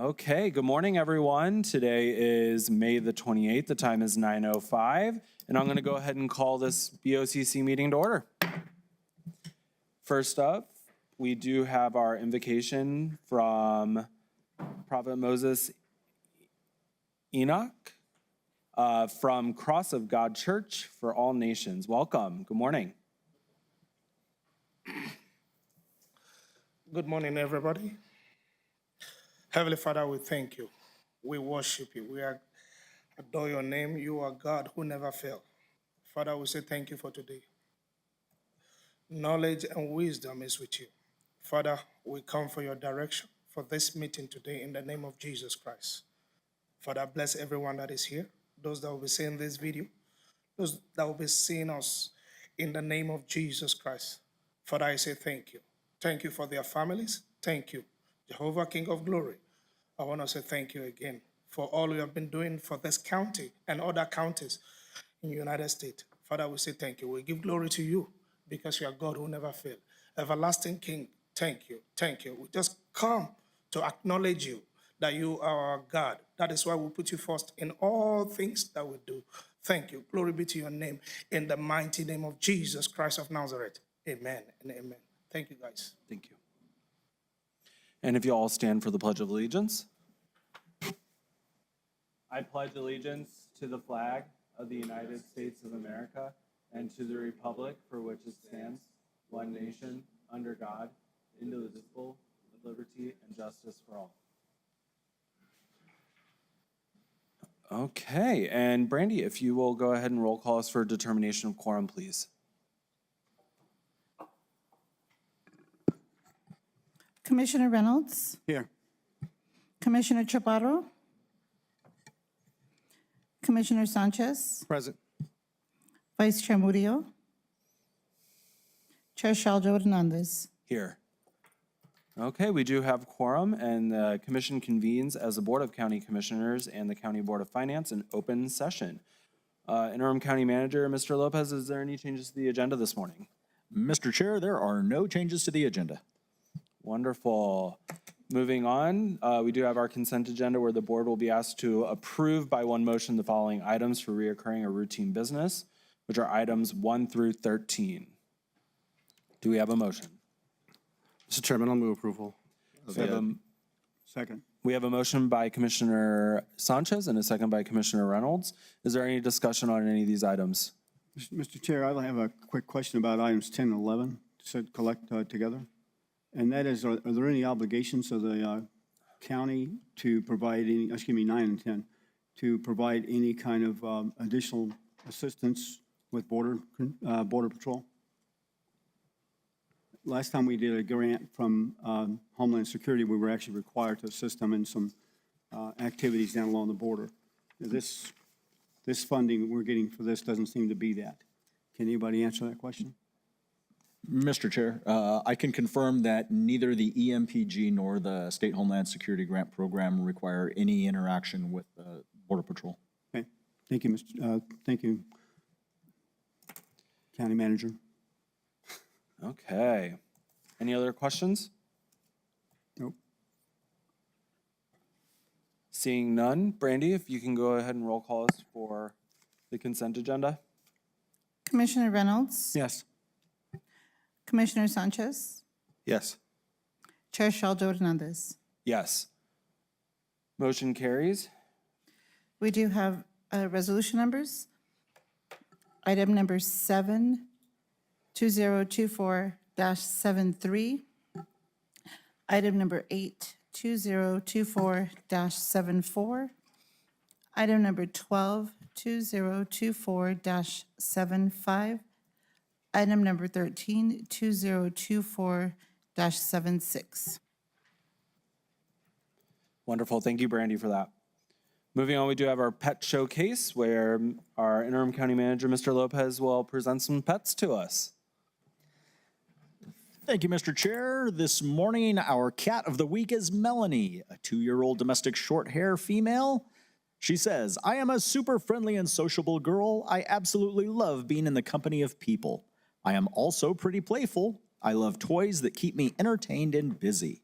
Okay, good morning, everyone. Today is May the 28th. The time is 9:05, and I'm going to go ahead and call this BOCC meeting to order. First up, we do have our invocation from Prophet Moses Enoch from Cross of God Church for All Nations. Welcome. Good morning. Good morning, everybody. Heavenly Father, we thank you. We worship you. We adore your name. You are God who never fails. Father, we say thank you for today. Knowledge and wisdom is with you. Father, we come for your direction for this meeting today in the name of Jesus Christ. Father, bless everyone that is here, those that will be seeing this video, those that will be seeing us in the name of Jesus Christ. Father, I say thank you. Thank you for their families. Thank you, Jehovah, King of glory. I want to say thank you again for all you have been doing for this county and other counties in the United States. Father, we say thank you. We give glory to you because you are God who never fails. Everlasting King, thank you. Thank you. We just come to acknowledge you that you are our God. That is why we put you first in all things that we do. Thank you. Glory be to your name in the mighty name of Jesus Christ of Nazareth. Amen and amen. Thank you, guys. Thank you. And if you all stand for the Pledge of Allegiance. I pledge allegiance to the flag of the United States of America and to the republic for which it stands, one nation, under God, indivisible, with liberty and justice for all. Okay, and Brandy, if you will go ahead and roll call us for determination of quorum, please. Commissioner Reynolds, Here. Commissioner Chaparro, Commissioner Sanchez, Present. Vice Chair Murillo, Chair Shaljo Hernandez. Here. Okay, we do have quorum, and the commission convenes as the Board of County Commissioners and the County Board of Finance in open session. Interim County Manager, Mr. Lopez, is there any changes to the agenda this morning? Mr. Chair, there are no changes to the agenda. Wonderful. Moving on, we do have our consent agenda where the board will be asked to approve by one motion the following items for reoccurring or routine business, which are items 1 through 13. Do we have a motion? Mr. Chairman, I'll move approval. Second. We have a motion by Commissioner Sanchez and a second by Commissioner Reynolds. Is there any discussion on any of these items? Mr. Chair, I have a quick question about items 10 and 11 to collect together. And that is, are there any obligations of the county to provide any, 9 and 10, to provide any kind of additional assistance with border patrol? Last time we did a grant from Homeland Security, we were actually required to assist them in some activities down along the border. This funding we're getting for this doesn't seem to be that. Can anybody answer that question? Mr. Chair, I can confirm that neither the EMPG nor the State Homeland Security Grant Program require any interaction with Border Patrol. Okay, thank you, thank you, County Manager. Okay. Any other questions? Nope. Seeing none, Brandy, if you can go ahead and roll call us for the consent agenda. Commissioner Reynolds, Yes. Commissioner Sanchez, Yes. Chair Shaljo Hernandez. Yes. Motion carries. We do have resolution numbers. Item number 7, 2024-73. Item number 8, 2024-74. Item number 12, 2024-75. Item number 13, 2024-76. Wonderful. Thank you, Brandy, for that. Moving on, we do have our pet showcase where our interim county manager, Mr. Lopez, will present some pets to us. Thank you, Mr. Chair. This morning, our cat of the week is Melanie, a 2-year-old domestic short hair female. She says, "I am a super friendly and sociable girl. I absolutely love being in the company of people. I am also pretty playful. I love toys that keep me entertained and busy.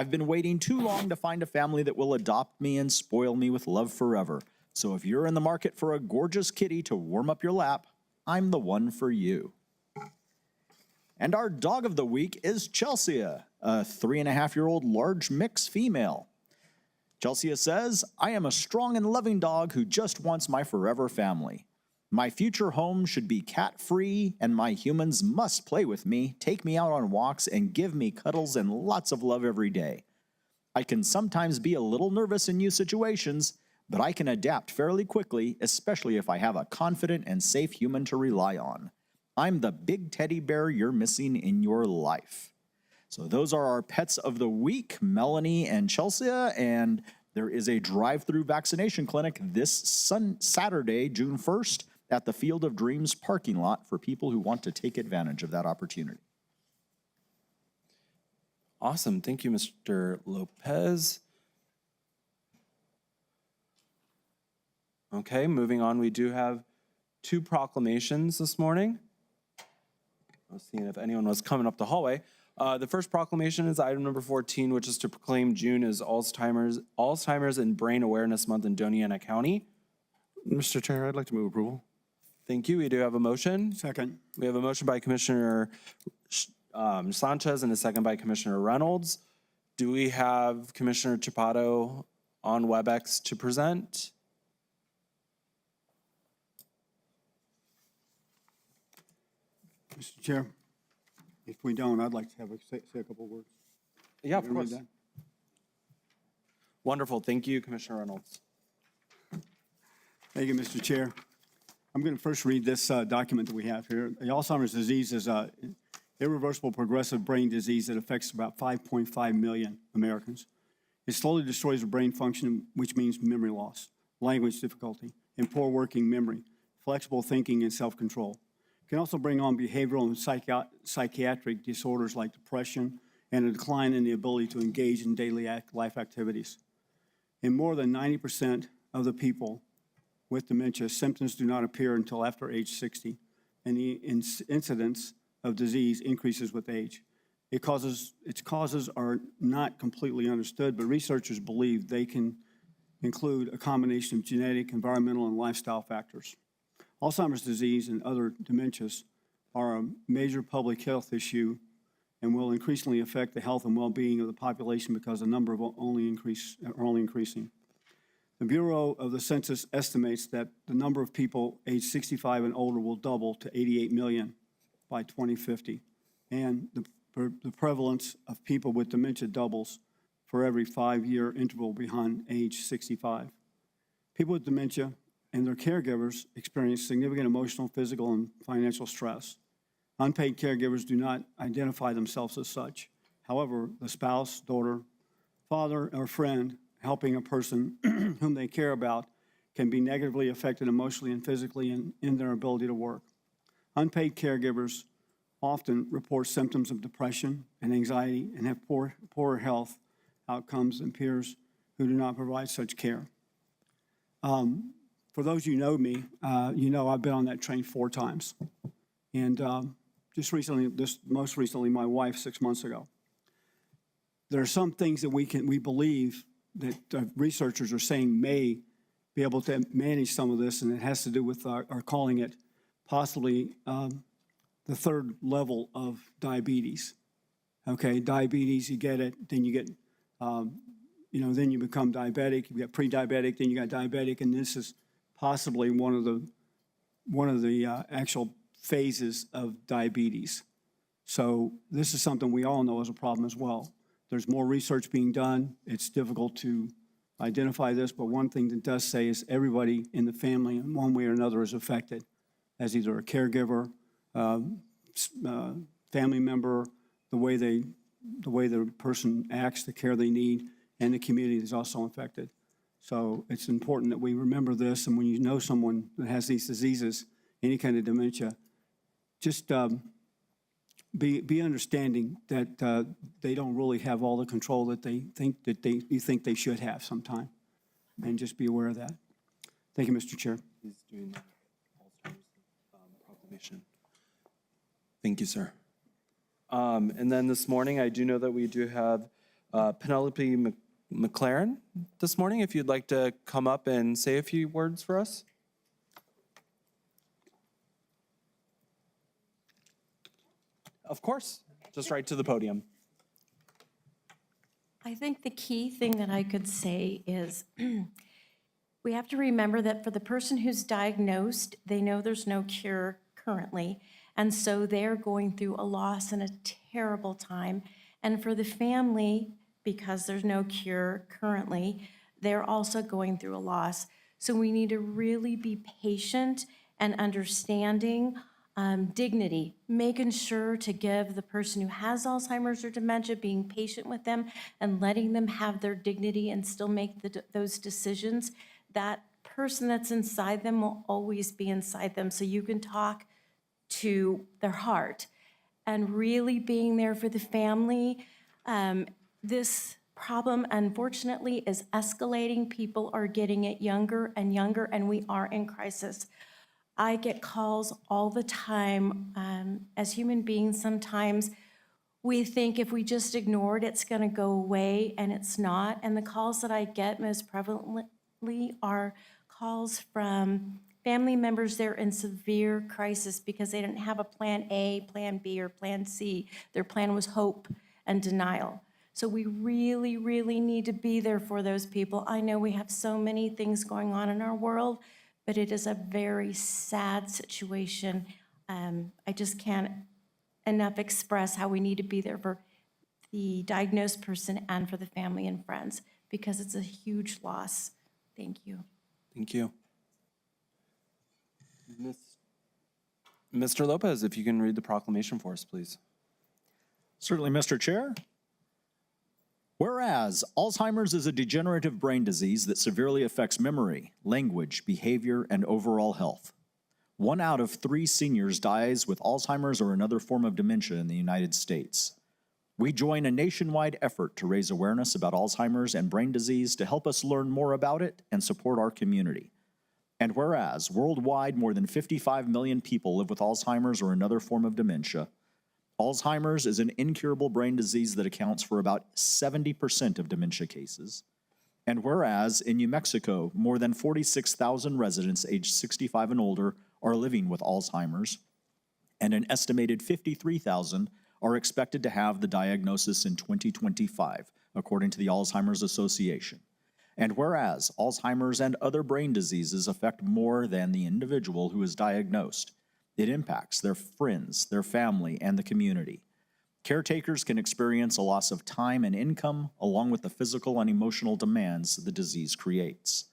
I've been waiting too long to find a family that will adopt me and spoil me with love forever. So if you're in the market for a gorgeous kitty to warm up your lap, I'm the one for you. And our dog of the week is Chelsea, a 3.5-year-old large mix female. Chelsea says, I am a strong and loving dog who just wants my forever family. My future home should be cat-free, and my humans must play with me, take me out on walks, and give me cuddles and lots of love every day. I can sometimes be a little nervous in new situations, but I can adapt fairly quickly, especially if I have a confident and safe human to rely on. I'm the big teddy bear you're missing in your life. So those are our pets of the week, Melanie and Chelsea, and there is a drive-through vaccination clinic this Saturday, June 1st, at the Field of Dreams parking lot for people who want to take advantage of that opportunity. Awesome. Thank you, Mr. Lopez. Okay, moving on, we do have 2 proclamations this morning. I was seeing if anyone was coming up the hallway. The first proclamation is item number 14, which is to proclaim June as Alzheimer's and Brain Awareness Month in Doña County. Mr. Chair, I'd like to move approval. Thank you. We do have a motion. Second. We have a motion by Commissioner Sanchez and a second by Commissioner Reynolds. Do we have Commissioner Chapato on WebEx to present? Mr. Chair, if we don't, I'd like to say a couple words. Yeah, of Can you read course. that? Wonderful. Thank you, Commissioner Reynolds. Thank you, Mr. Chair. I'm going to first read this document that we have here. Alzheimer's disease is an irreversible progressive brain disease that affects about 5.5 million Americans. It slowly destroys the brain function, which means memory loss, language difficulty, and poor working memory, flexible thinking, and self-control. It can also bring on behavioral and psychiatric disorders like depression and a decline in the ability to engage in daily life activities. In more than 90% of the people with dementia, symptoms do not appear until after age 60, and the incidence of disease increases with age. Its causes are not completely understood, but researchers believe they can include a combination of genetic, environmental, and lifestyle factors. Alzheimer's disease and other dementias are a major public health issue and will increasingly affect the health and well-being of the population because the number of only increasing. The Bureau of the Census estimates that the number of people age 65 and older will double to 88 million by 2050, and the prevalence of people with dementia doubles for every 5-year interval behind age 65. People with dementia and their caregivers experience significant emotional, physical, and financial stress. Unpaid caregivers do not identify themselves as such. However, the spouse, daughter, father, or friend helping a person whom they care about can be negatively affected emotionally and physically in their ability to work. Unpaid caregivers often report symptoms of depression and anxiety and have poor health outcomes than peers who do not provide such care. For those you know me, you know I've been on that train 4 times. And most recently, my wife 6 months ago. There are some things that we believe that researchers are saying may be able to manage some of this, and it has to do with our calling it possibly the 3rd level of diabetes. Okay, diabetes, you get it, then you get, then you become diabetic, you get pre-diabetic, then you got diabetic, and this is possibly one of the actual phases of diabetes. So this is something we all know is a problem as well. There's more research being done. It's difficult to identify this, but one thing that does say is everybody in the family in one way or another is affected as either a caregiver, family member, the way the person acts, the care they need, and the community is also affected. So it's important that we remember this, and when you know someone that has these diseases, any kind of dementia, just be understanding that they don't really have all the control that you think they should have sometime, and just be aware of that. Thank you, Mr. Chair. He's doing the Alzheimer's proclamation. Thank you, sir. And then this morning, I do know that we do have Penelope McLaren this morning, if you'd like to come up and say a few words for us. Of course, just right to the podium. I think the key thing that I could say is we have to remember that for the person who's diagnosed, they know there's no cure currently. And so they're going through a loss and a terrible time. And for the family, because there's no cure currently, they're also going through a loss. So we need to really be patient and understanding, dignity, making sure to give the person who has Alzheimer's or dementia, being patient with them and letting them have their dignity and still make those decisions. That person that's inside them will always be inside them. So you can talk to their heart and really being there for the family. This problem, unfortunately, is escalating. People are getting it younger and younger, and we are in crisis. I get calls all the time. As human beings, sometimes we think if we just ignore it, it's going to go away, and it's not. And the calls that I get most prevalently are calls from family members. They're in severe crisis because they didn't have a plan A, plan B, or plan C. Their plan was hope and denial. So we really, really need to be there for those people. I know we have so many things going on in our world, but it is a very sad situation. I just can't enough express how we need to be there for the diagnosed person and for the family and friends, because it's a huge loss. Thank you. Thank you. Mr. Lopez, if you can read the proclamation for us, please. Certainly, Mr. Chair. Whereas Alzheimer's is a degenerative brain disease that severely affects memory, language, behavior, and overall health. 1 out of 3 seniors dies with Alzheimer's or another form of dementia in the United States. We join a nationwide effort to raise awareness about Alzheimer's and brain disease to help us learn more about it and support our community. And whereas worldwide more than 55 million people live with Alzheimer's or another form of dementia, Alzheimer's is an incurable brain disease that accounts for about 70% of dementia cases. And whereas in New Mexico, more than 46,000 residents aged 65 and older are living with Alzheimer's, and an estimated 53,000 are expected to have the diagnosis in 2025, according to the Alzheimer's Association. And whereas Alzheimer's and other brain diseases affect more than the individual who is diagnosed, it impacts their friends, their family, and the community. Caretakers can experience a loss of time and income, along with the physical and emotional demands the disease creates.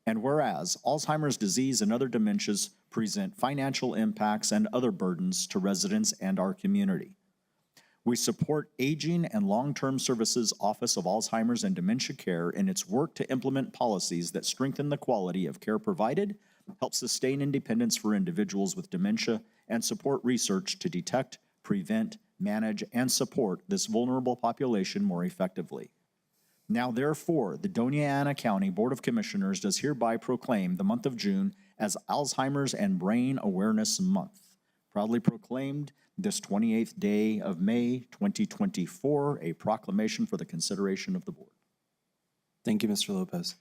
And whereas Alzheimer's disease and other dementias present financial impacts and other burdens to residents and our community. We support Aging and Long-Term Services Office of Alzheimer's and Dementia Care in its work to implement policies that strengthen the quality of care provided, help sustain independence for individuals with dementia, and support research to detect, prevent, manage, and support this vulnerable population more effectively. Now, therefore, the Doña County Board of Commissioners does hereby proclaim the month of June as Alzheimer's and Brain Awareness Month, proudly proclaimed this 28th day of May, 2024, a proclamation for the consideration of the board. Thank you, Mr. Lopez.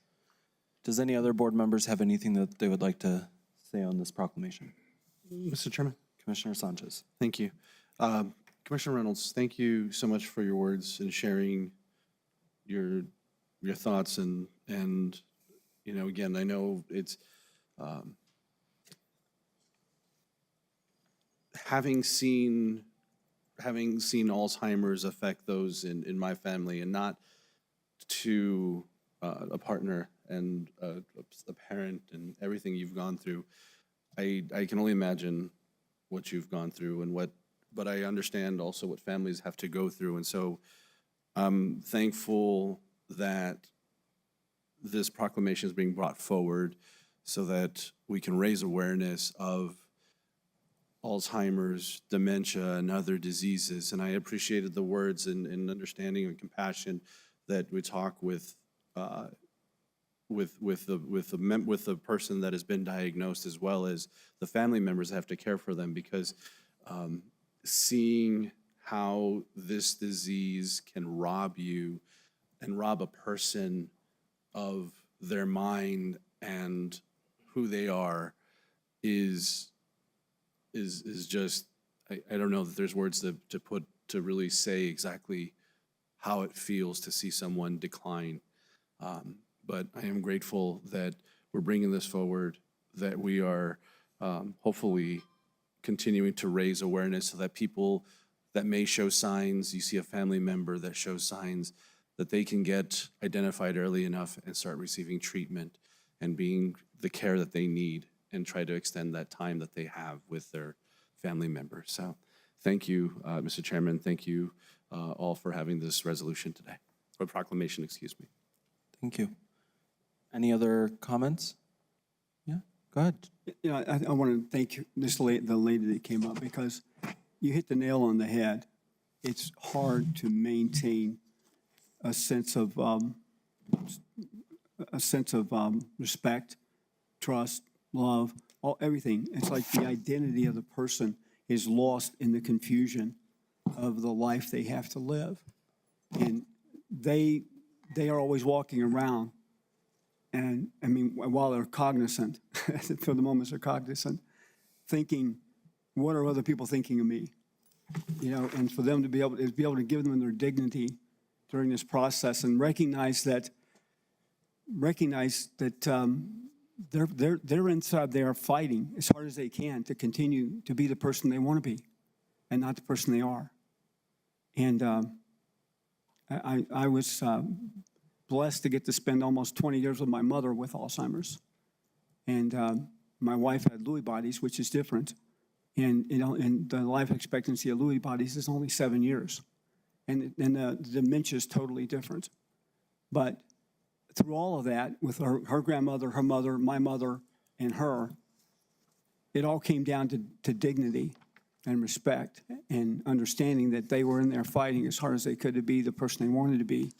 Does any other board members have anything that they would like to say on this proclamation? Mr. Chairman, Commissioner Sanchez. thank you. Commissioner Reynolds, thank you so much for your words and sharing your thoughts and you know, again, I know it's having seen Alzheimer's affect those in my family, and not to a partner and a parent and everything you've gone through. I can only imagine what you've gone through and but I understand also what families have to go through. And so I'm thankful that this proclamation is being brought forward so that we can raise awareness of Alzheimer's, dementia, and other diseases. And I appreciated the words and understanding and compassion that we talk with the person that has been diagnosed, as well as the family members that have to care for them, because seeing how this disease can rob you and rob a person of their mind and who they are is just, I don't know that there's words to put, to really say exactly how it feels to see someone decline. But I am grateful that we're bringing this forward, that we are hopefully continuing to raise awareness so that people that may show signs, you see a family member that shows signs, that they can get identified early enough and start receiving treatment and being the care that they need and try to extend that time that they have with their family member. So thank you, Mr. Chairman. Thank you all for having this resolution today, or proclamation, excuse me. Thank you. Any other comments? Yeah, go ahead. You know, I want to thank the lady that came up, because you hit the nail on the head. It's hard to maintain a sense of respect, trust, love, everything. It's like the identity of the person is lost in the confusion of the life they have to live. And they are always walking around, and I mean, while they're cognizant, for the moments they're cognizant, thinking, what are other people thinking of me? You know, and for them to be able to give them their dignity during this process and recognize that they're inside, they are fighting as hard as they can to continue to be the person they want to be and not the person they are. And I was blessed to get to spend almost 20 years with my mother with Alzheimer's. And my wife had Lewy bodies, which is different. And, you know, and the life expectancy of Lewy bodies is only 7 years. And the dementia is totally different. But through all of that, with her grandmother, her mother, my mother, and her, it all came down to dignity and respect and understanding that they were in there fighting as hard as they could to be the person they wanted to be,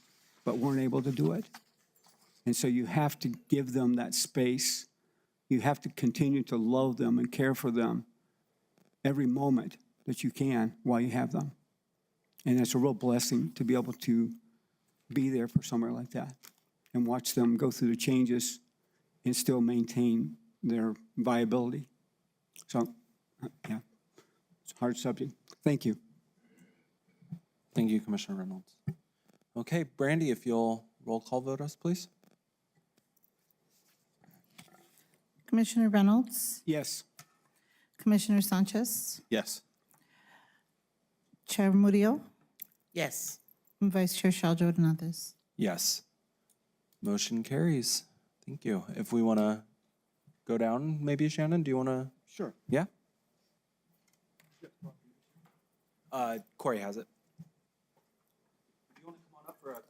but weren't able to do it. And so you have to give them that space. You have to continue to love them and care for them every moment that you can while you have them. And it's a real blessing to be able to be there for somewhere like that and watch them go through the changes and still maintain their viability. So, yeah, it's a hard subject. Thank you. Thank you, Commissioner Reynolds. Okay, Brandy, if you'll roll call vote us, please. Commissioner Reynolds, Yes. Commissioner Sanchez, Yes. Chair Murillo, Yes. and Vice Chair Shaljo Hernandez. Yes. Motion carries. Thank you. If we want to go down, maybe Shannon, do you want to? Sure. Yeah? Corey has it. Do you want to come on up for a?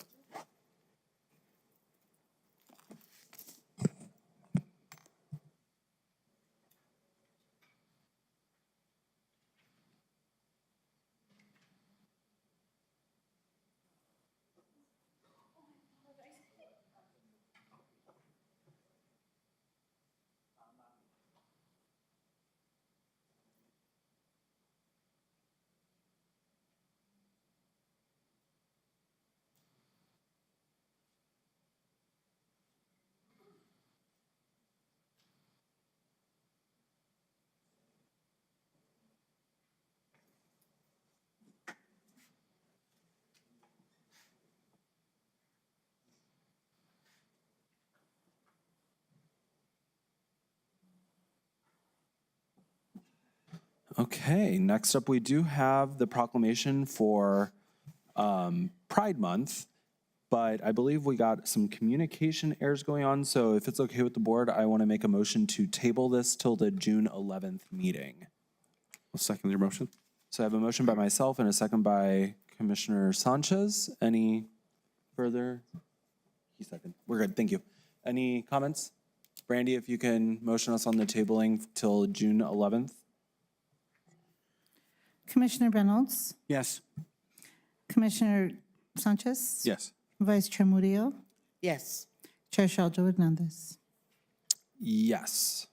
Okay, next up, we do have the proclamation for Pride Month, but I believe we got some communication errors going on, so if it's okay with the board, I want to make a motion to table this till the June 11th meeting. I'll second your motion. So I have a motion by myself and a second by Commissioner Sanchez. Any further? He second. We're good, thank you. Any comments? Brandy, if you can motion us on the tabling till June 11th. Commissioner Reynolds, Yes. Commissioner Sanchez. Yes. Vice Chair Murillo, Yes. Chair Shaljo Hernandez. Yes.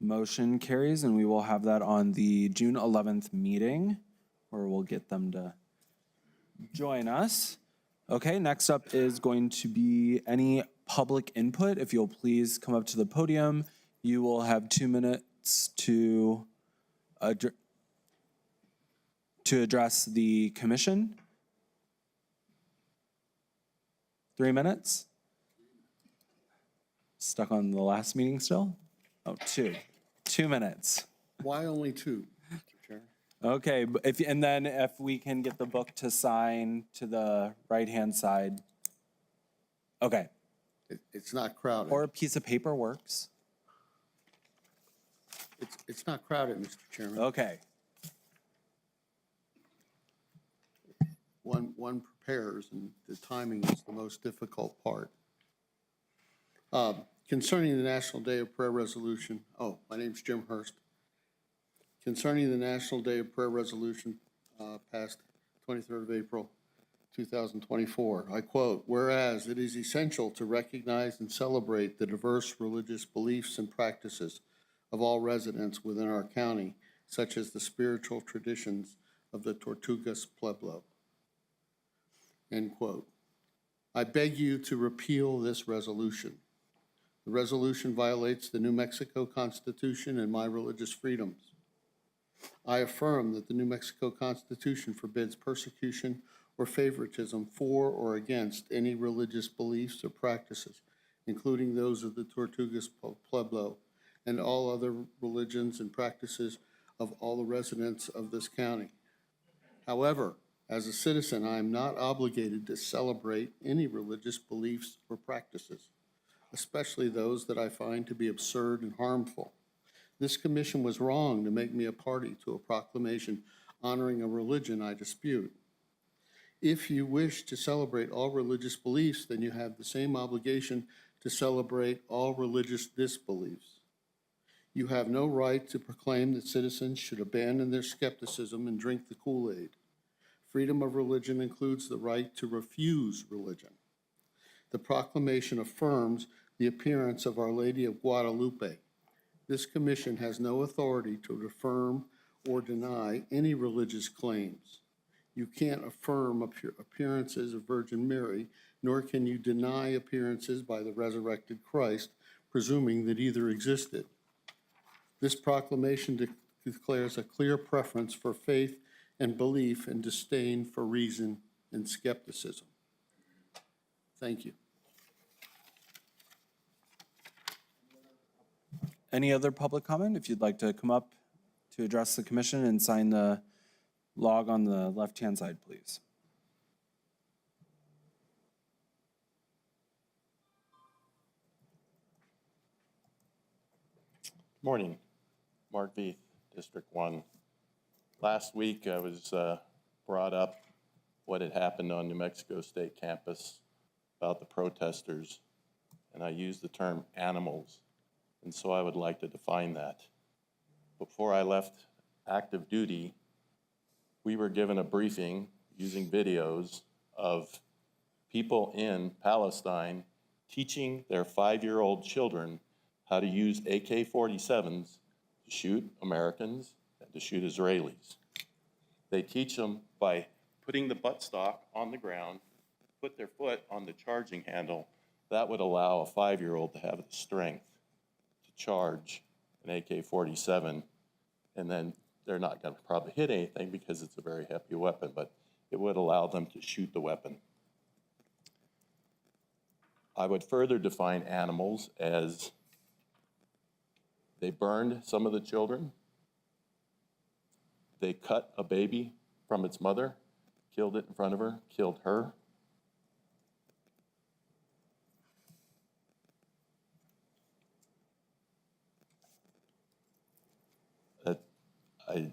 Motion carries, and we will have that on the June 11th meeting. or we'll get them to join us. Okay, next up is going to be any public input. If you'll please come up to the podium, you will have 2 minutes to address the commission. 3 minutes? Stuck on the last meeting still? Oh, 2. 2 minutes. Why only two, Mr. Chair? Okay, and then if we can get the book to sign to the right-hand side. Okay, It's not crowded. or a piece of paper works. It's not crowded, Mr. Chairman. Okay, One prepares, and the timing is the most difficult part. Concerning the National Day of Prayer resolution, my name's Jim Hurst. Concerning the National Day of Prayer resolution passed 23rd of April, 2024, I quote, "Whereas it is essential to recognize and celebrate the diverse religious beliefs and practices of all residents within our county, such as the spiritual traditions of the Tortugas Pueblo." End quote. I beg you to repeal this resolution. The resolution violates the New Mexico Constitution and my religious freedoms. I affirm that the New Mexico Constitution forbids persecution or favoritism for or against any religious beliefs or practices, including those of the Tortugas Pueblo and all other religions and practices of all the residents of this county. However, as a citizen, I am not obligated to celebrate any religious beliefs or practices, especially those that I find to be absurd and harmful. This commission was wrong to make me a party to a proclamation honoring a religion I dispute. If you wish to celebrate all religious beliefs, then you have the same obligation to celebrate all religious disbeliefs. You have no right to proclaim that citizens should abandon their skepticism and drink the Kool-Aid. Freedom of religion includes the right to refuse religion. The proclamation affirms the appearance of Our Lady of Guadalupe. This commission has no authority to affirm or deny any religious claims. You can't affirm appearances of Virgin Mary, nor can you deny appearances by the resurrected Christ, presuming that either existed. This proclamation declares a clear preference for faith and belief and disdain for reason and skepticism. Thank you. any other public comment? If you'd like to come up to address the commission and sign the log on the left-hand side, please. Morning, Mark Veith, District 1. Last week, I was brought up what had happened on New Mexico State campus about the protesters, and I used the term animals, and so I would like to define that. Before I left active duty, we were given a briefing using videos of people in Palestine teaching their 5-year-old children how to use AK-47s to shoot Americans and to shoot Israelis. They teach them by putting the buttstock on the ground, put their foot on the charging handle. That would allow a 5-year-old to have the strength to charge an AK-47, and then they're not going to probably hit anything because it's a very heavy weapon, but it would allow them to shoot the weapon. I would further define animals as they burned some of the children, they cut a baby from its mother, killed it in front of her, killed her.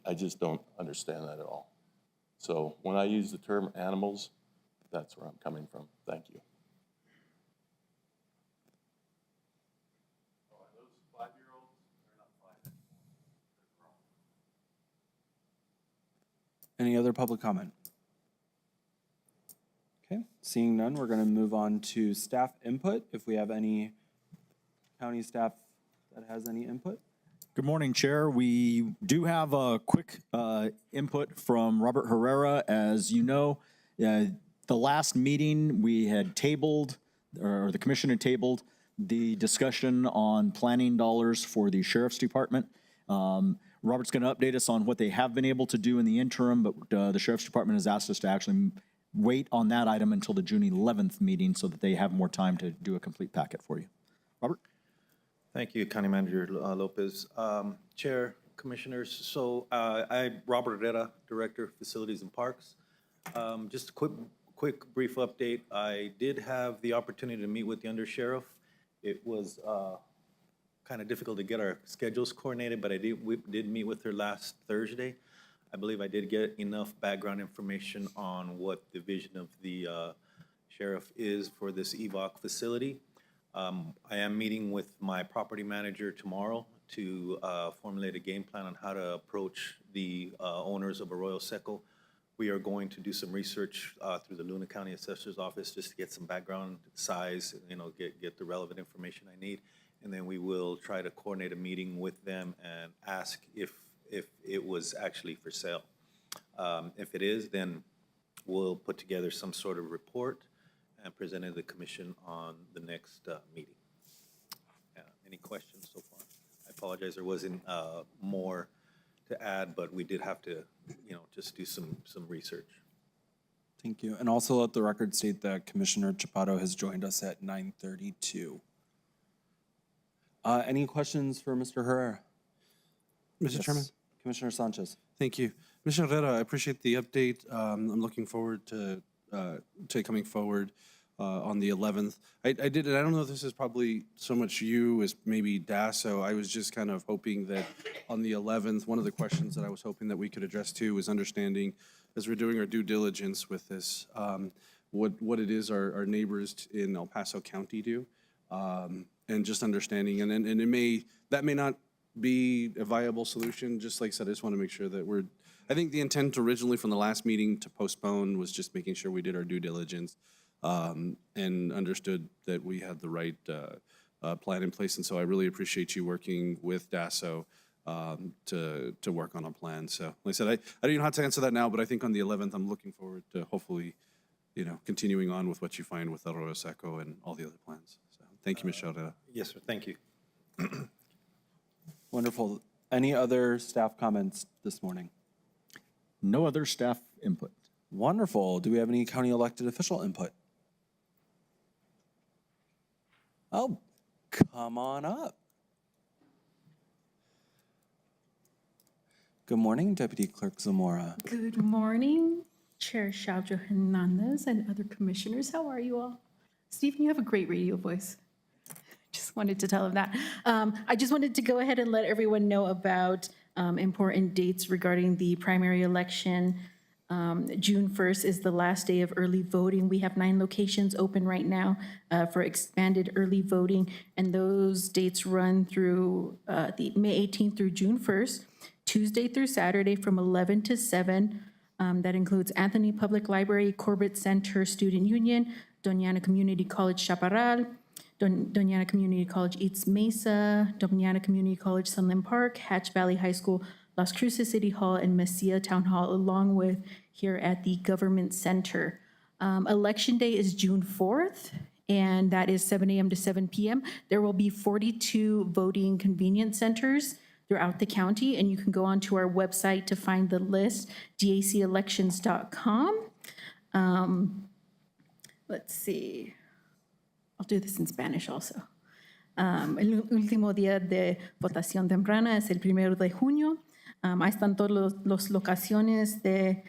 I just don't understand that at all. So when I use the term animals, that's where I'm coming from. Thank you. Are those 5-year-olds? They're not 5 anymore. They're grown. Any other public comment? Okay, seeing none, we're going to move on to staff input. If we have any county staff that has any input. Good morning, Chair. We do have a quick input from Robert Herrera. As you know, the last meeting we had tabled, or the commission had tabled, the discussion on planning dollars for the Sheriff's Department. Robert's going to update us on what they have been able to do in the interim, but the Sheriff's Department has asked us to actually wait on that item until the June 11th meeting so that they have more time to do a complete packet for you. Robert? Thank you, County Manager Lopez. Chair, Commissioners, so I'm Robert Herrera, Director of Facilities and Parks. Just a quick brief update. I did have the opportunity to meet with the Undersheriff. It was kind of difficult to get our schedules coordinated, but we did meet with her last Thursday. I believe I did get enough background information on what the vision of the sheriff is for this EVOC facility. I am meeting with my property manager tomorrow to formulate a game plan on how to approach the owners of Arroyo Seco. We are going to do some research through the Luna County Assessor's Office just to get some background size, get the relevant information I need. And then we will try to coordinate a meeting with them and ask if it was actually for sale. If it is, then we'll put together some sort of report and present it to the commission on the next meeting. Any questions so far? I apologize, there wasn't more to add, but we did have to, just do some research. Thank you. And also let the record state that Commissioner Chaparro has joined us at 9:32. Any questions for Mr. Herrera? Mr. Chairman? Commissioner Sanchez. Thank you. Mr. Herrera, I appreciate the update. I'm looking forward to coming forward on the 11th. I don't know if this is probably so much you as maybe Dasso. I was just kind of hoping that on the 11th, one of the questions that I was hoping that we could address too was understanding, as we're doing our due diligence with this, what it is our neighbors in El Paso County do, and just understanding. And that may not be a viable solution. Just like I said, I just want to make sure that I think the intent originally from the last meeting to postpone was just making sure we did our due diligence and understood that we had the right plan in place. And so I really appreciate you working with Dasso to work on a plan. So like I said, I don't know how to answer that now, but I think on the 11th, I'm looking forward to hopefully, continuing on with what you find with Arroyo Seco and all the other plans. So thank you, Ms. Herrera. Yes, sir, thank you. Wonderful. Any other staff comments this morning? No other staff input. Wonderful. Do we have any county elected official input? Oh, come on up. Good morning, Deputy Clerk Zamora. Good morning, Chair Shaljo Hernandez and other commissioners. How are you all? Stephen, you have a great radio voice. Just wanted to tell him that. I just wanted to go ahead and let everyone know about important dates regarding the primary election. June 1st is the last day of early voting. We have 9 locations open right now for expanded early voting, and those dates run through the May 18th through June 1st, Tuesday through Saturday from 11 to 7. That includes Anthony Public Library, Corbett Center Student Union, Doña Community College Chaparral, Doña Community College East Mesa, Doña Community College Sunland Park, Hatch Valley High School, Las Cruces City Hall, and Mesilla Town Hall, along with here at the Government Center. Election Day is June 4th, and that is 7 a.m. to 7 p.m. There will be 42 voting convenience centers throughout the county, and you can go onto our website to find the list, dacelections.com. Let's see. I'll do this in Spanish also. El último día de votación temprana es el 1 de junio. Ahí están todas las locaciones de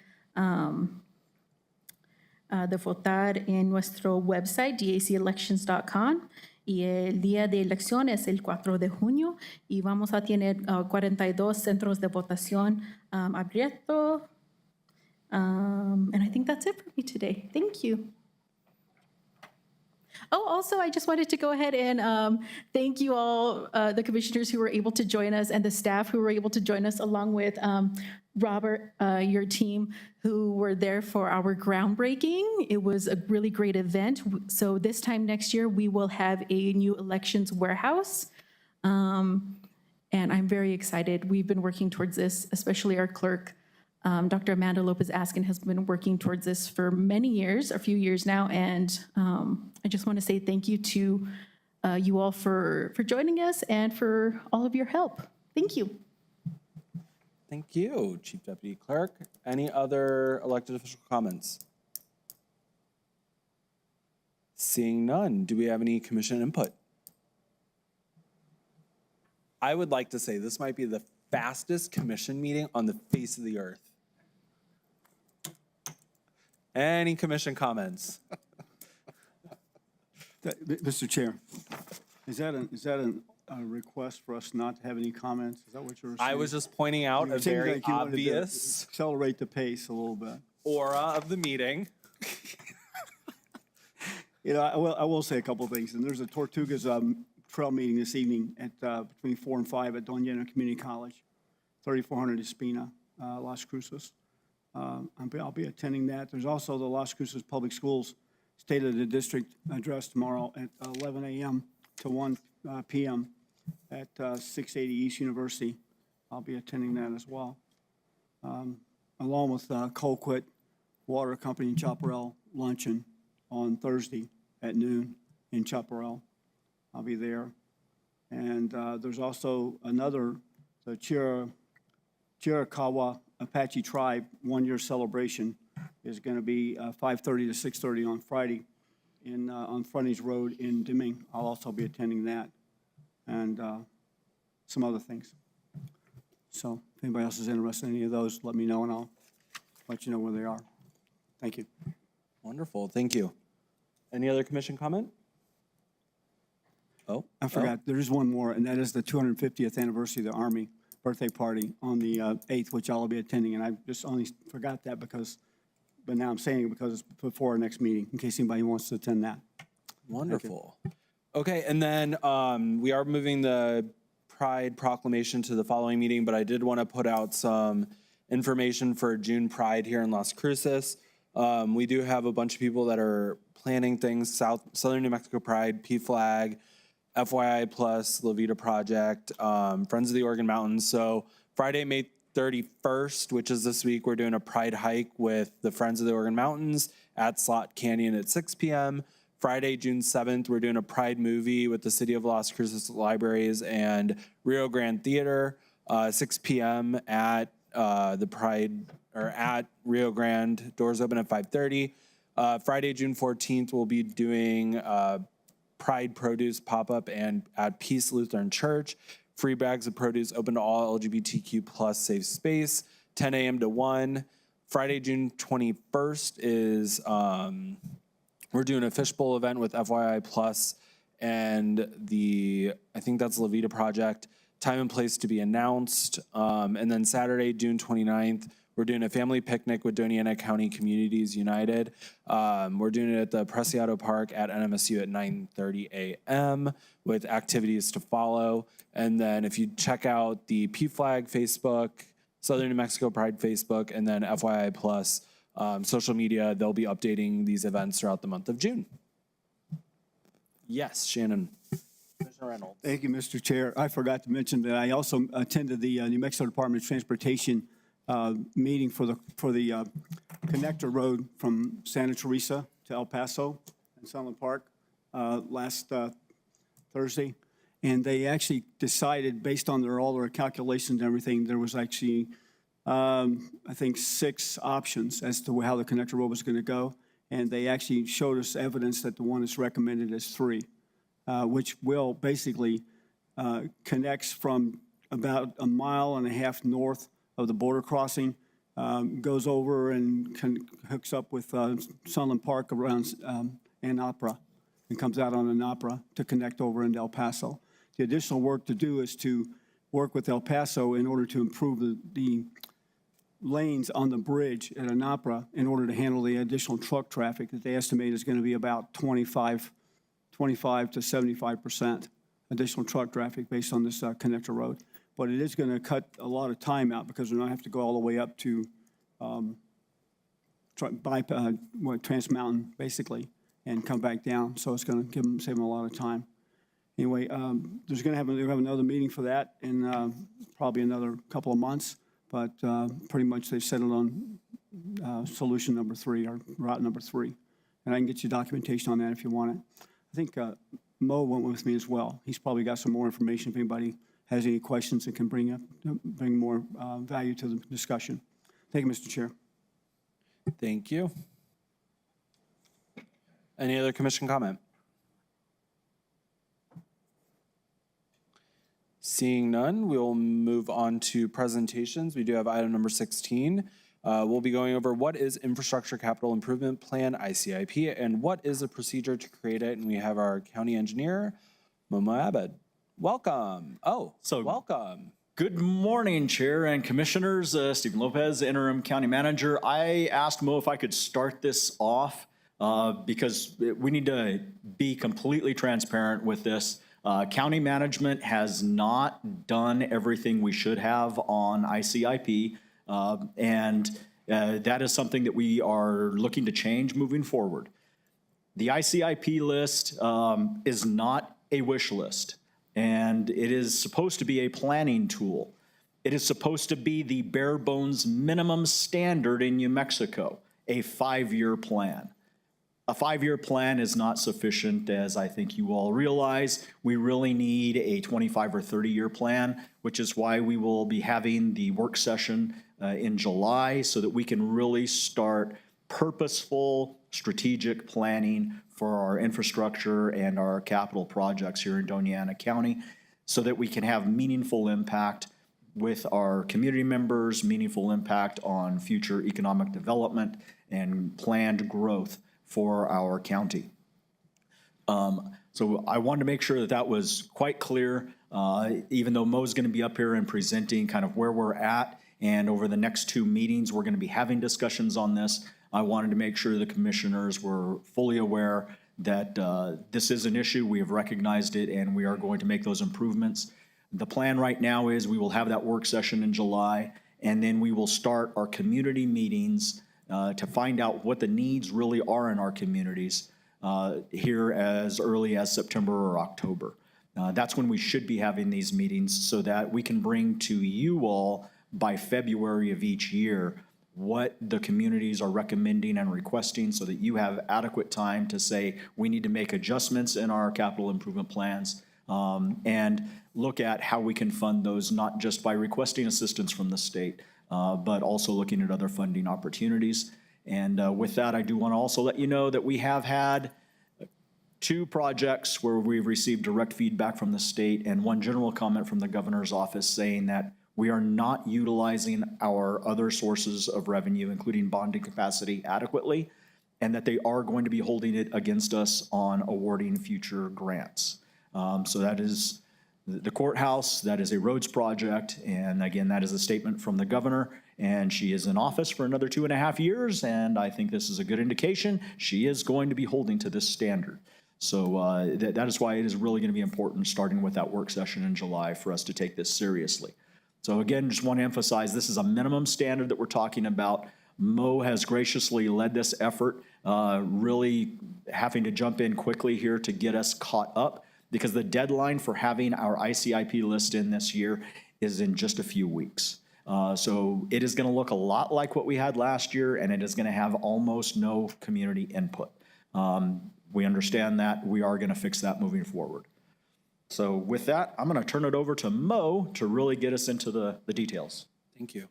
votar en nuestro website, dacelections.com. Y el día de elección es el 4 de junio. Y vamos a tener 42 centros de votación abiertos. And I think that's it for me today. Thank you. Oh, also, I just wanted to go ahead and thank you all, the commissioners who were able to join us and the staff who were able to join us, along with Robert, your team, who were there for our groundbreaking. It was a really great event. So this time next year, we will have a new elections warehouse. and I'm very excited. We've been working towards this, especially our clerk, Dr. Amanda Lopez-Askin, has been working towards this for many years, a few years now, and I just want to say thank you to you all for joining us and for all of your help. Thank you. Thank you, Chief Deputy Clerk. Any other elected official comments? Seeing none, do we have any commission input? I would like to say this might be the fastest commission meeting on the face of the earth. Any commission comments? Mr. Chair, is that a request for us not to have any comments? Is that what you were saying? I was just pointing out a It seemed very like you wanted to obvious accelerate the pace a little bit. aura of the meeting. You know, I will say a couple of things. And there's a Tortugas trail meeting this evening at between 4 and 5 at Doña Community College, 3400 Espina, Las Cruces. I'll be attending that. There's also the Las Cruces Public Schools State of the District address tomorrow at 11 a.m. to 1 p.m. at 680 East University. I'll be attending that as well, along with Colquitt Water Company in Chaparral luncheon on Thursday at noon in Chaparral. I'll be there. And there's also another, the Chiricahua Apache Tribe one-year celebration is going to be 5:30 to 6:30 on Friday on Frontage Road in Deming. I'll also be attending that and some other things. So if anybody else is interested in any of those, let me know and I'll let you know where they are. Thank you. Wonderful, thank you. Any other commission comment? Oh, I forgot, there is one more, and that is the 250th anniversary of the Army birthday party on the 8th, which I'll be attending, and I just only forgot that but now I'm saying it because it's before our next meeting, in case anybody wants to attend that. Wonderful. Okay, and then we are moving the Pride proclamation to the following meeting, but I did want to put out some information for June Pride here in Las Cruces. We do have a bunch of people that are planning things, Southern New Mexico Pride, PFLAG, FYI Plus, La Vida Project, Friends of the Oregon Mountains. So Friday, May 31st, which is this week, we're doing a Pride hike with the Friends of the Oregon Mountains at Slot Canyon at 6 p.m. Friday, June 7th, we're doing a Pride movie with the City of Las Cruces Libraries and Rio Grande Theater, 6 p.m. at the Pride, or at Rio Grande. Doors open at 5:30. Friday, June 14th, we'll be doing Pride Produce pop-up and at Peace Lutheran Church. Free bags of produce open to all LGBTQ plus safe space, 10 a.m. to 1. Friday, June 21st is, we're doing a fishbowl event with FYI Plus and I think that's La Vida Project. Time and place to be announced. And then Saturday, June 29th, we're doing a family picnic with Doña County Communities United. We're doing it at the Preciado Park at NMSU at 9:30 a.m. with activities to follow. And then if you check out the PFLAG Facebook, Southern New Mexico Pride Facebook, and then FYI Plus social media, they'll be updating these events throughout the month of June. Yes, Shannon. Commissioner Reynolds. Thank you, Mr. Chair. I forgot to mention that I also attended the New Mexico Department of Transportation meeting for the connector road from Santa Teresa to El Paso and Sunland Park last Thursday. And they actually decided, based on all their calculations and everything, there was actually, I think, 6 options as to how the connector road was going to go. And they actually showed us evidence that the one that's recommended is 3, which will basically connects from about 1.5 miles north of the border crossing, goes over and hooks up with Sunland Park around Anapra and comes out on Anapra to connect over into El Paso. The additional work to do is to work with El Paso in order to improve the lanes on the bridge at Anapra in order to handle the additional truck traffic that they estimate is going to be about 25 to 75% additional truck traffic based on this connector road. But it is going to cut a lot of time out because we're not have to go all the way up to Trans Mountain, basically, and come back down. So it's going to save them a lot of time. Anyway, we're gonna have another meeting for that in probably another couple of months, but pretty much they've settled on solution number 3, or route number 3. And I can get you documentation on that if you want it. I think Mo went with me as well. He's probably got some more information if anybody has any questions that can bring more value to the discussion. Thank you, Mr. Chair. Thank you. Any other commission comment? Seeing none, we'll move on to presentations. We do have item number 16. We'll be going over what is Infrastructure Capital Improvement Plan, ICIP, and what is the procedure to create it. And we have our county engineer, Momo Abed. Welcome. Welcome. Good morning, Chair and Commissioners. Stephen Lopez, Interim County Manager. I asked Mo if I could start this off because we need to be completely transparent with this. County management has not done everything we should have on ICIP, and that is something that we are looking to change moving forward. The ICIP list is not a wish list, and it is supposed to be a planning tool. It is supposed to be the bare bones minimum standard in New Mexico, a 5-year plan. A 5-year plan is not sufficient, as I think you all realize. We really need a 25 or 30-year plan, which is why we will be having the work session in July so that we can really start purposeful strategic planning for our infrastructure and our capital projects here in Doña County so that we can have meaningful impact with our community members, meaningful impact on future economic development and planned growth for our county. So I wanted to make sure that that was quite clear, even though Mo's going to be up here and presenting kind of where we're at, and over the next 2 meetings, we're going to be having discussions on this. I wanted to make sure the commissioners were fully aware that this is an issue. We have recognized it, and we are going to make those improvements. The plan right now is we will have that work session in July, and then we will start our community meetings to find out what the needs really are in our communities here as early as September or October. That's when we should be having these meetings so that we can bring to you all by February of each year what the communities are recommending and requesting so that you have adequate time to say we need to make adjustments in our capital improvement plans and look at how we can fund those, not just by requesting assistance from the state, but also looking at other funding opportunities. And with that, I do want to also let you know that we have had 2 projects where we've received direct feedback from the state and 1 general comment from the governor's office saying that we are not utilizing our other sources of revenue, including bonding capacity, adequately, and that they are going to be holding it against us on awarding future grants. So that is the courthouse, that is a roads project, and again, that is a statement from the governor, and she is in office for another 2.5 years, and I think this is a good indication she is going to be holding to this standard. So that is why it is really going to be important, starting with that work session in July, for us to take this seriously. So again, just want to emphasize this is a minimum standard that we're talking about. Mo has graciously led this effort, really having to jump in quickly here to get us caught up, because the deadline for having our ICIP list in this year is in just a few weeks. So it is going to look a lot like what we had last year, and it is going to have almost no community input. We understand that. We are going to fix that moving forward. So with that, I'm going to turn it over to Mo to really get us into the details. Thank you.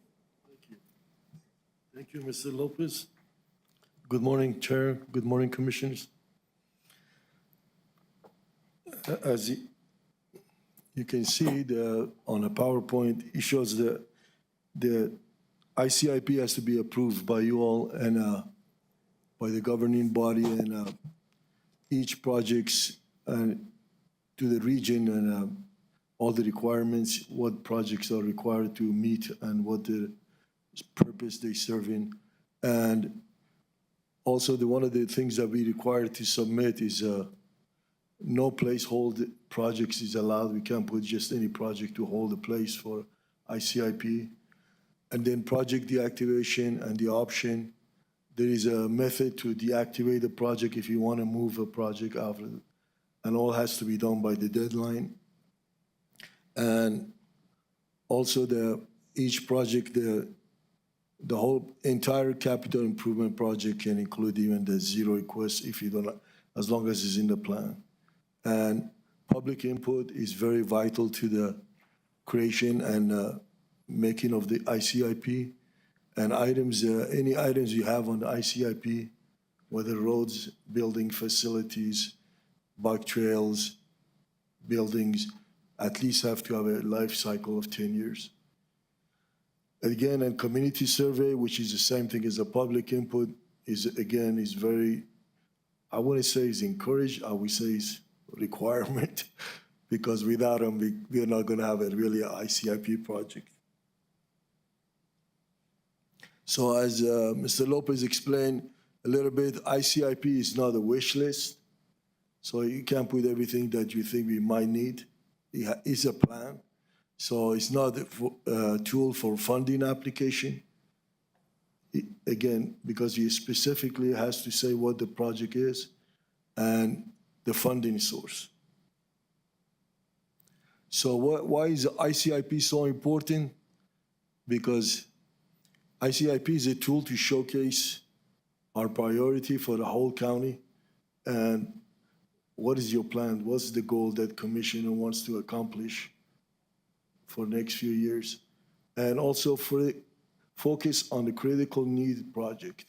Thank you, Mr. Lopez. Good morning, Chair. Good morning, Commissioners. As you can see on a PowerPoint, it shows the ICIP has to be approved by you all and by the governing body, and each projects to the region and all the requirements, what projects are required to meet and what the purpose they serve in. And also one of the things that we require to submit is no placeholder projects is allowed. We can't put just any project to hold a place for ICIP. And then project deactivation and the option. There is a method to deactivate the project if you want to move a project and all has to be done by the deadline. And also each project, the whole entire capital improvement project can include even the zero request if you don't, as long as it's in the plan. And public input is very vital to the creation and making of the ICIP. And items, any items you have on the ICIP, whether roads, building facilities, bike trails, buildings, at least have to have a life cycle of 10 years. Again, a community survey, which is the same thing as a public input, is very, I wouldn't say is encouraged, I would say is requirement, because without them, we're not gonna have really an ICIP project. So as Mr. Lopez explained a little bit, ICIP is not a wish list. So you can't put everything that you think we might need. It's a plan. So it's not a tool for funding application. Again, because it specifically has to say what the project is and the funding source. So why is ICIP so important? Because ICIP is a tool to showcase our priority for the whole county and what is your plan? What's the goal that commissioner wants to accomplish for the next few years? And also focus on the critical need project.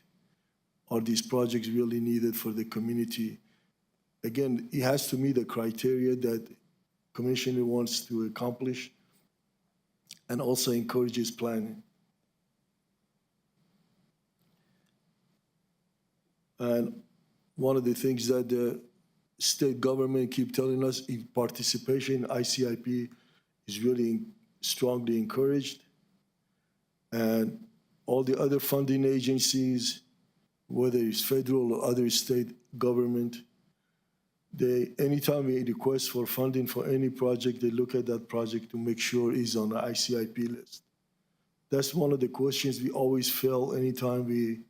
Are these projects really needed for the community? Again, it has to meet the criteria that commissioner wants to accomplish and also encourages planning. And one of the things that the state government keep telling us is participation in ICIP is really strongly encouraged. And all the other funding agencies, whether it's federal or other state government, anytime we request for funding for any project, they look at that project to make sure it's on the ICIP list. That's one of the questions we always fail anytime we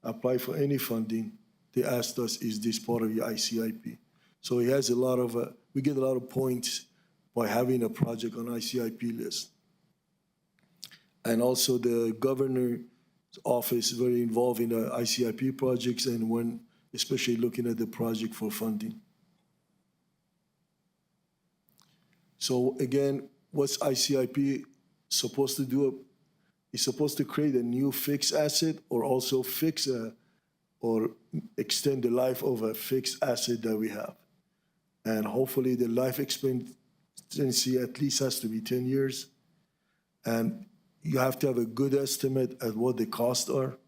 apply for any funding. They asked us, is this part of your ICIP? So it has a lot of, we get a lot of points by having a project on ICIP list. And also the governor's office is very involved in the ICIP projects and when, especially looking at the project for funding. So again, what's ICIP supposed to do? It's supposed to create a new fixed asset or also fix or extend the life of a fixed asset that we have. And hopefully the life expectancy at least has to be 10 years. And you have to have a good estimate at what the costs are.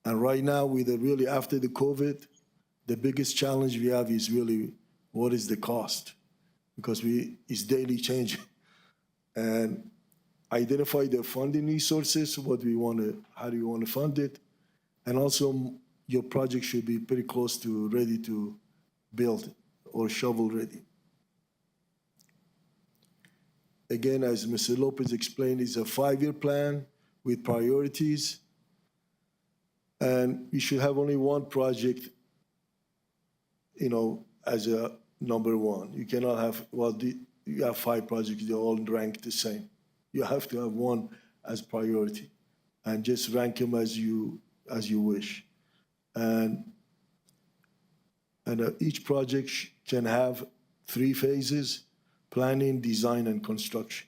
And right now, with really after the COVID, the biggest challenge we have is really what is the cost? Because it's daily changing. And identify the funding resources, how do you want to fund it? And also your project should be pretty close to ready to build or shovel ready. Again, as Mr. Lopez explained, it's a 5-year plan with priorities. And we should have only one project, as a number one. You cannot have, you have 5 projects, they're all ranked the same. You have to have one as priority and just rank them as you wish. And each project can have 3 phases: planning, design, and construction.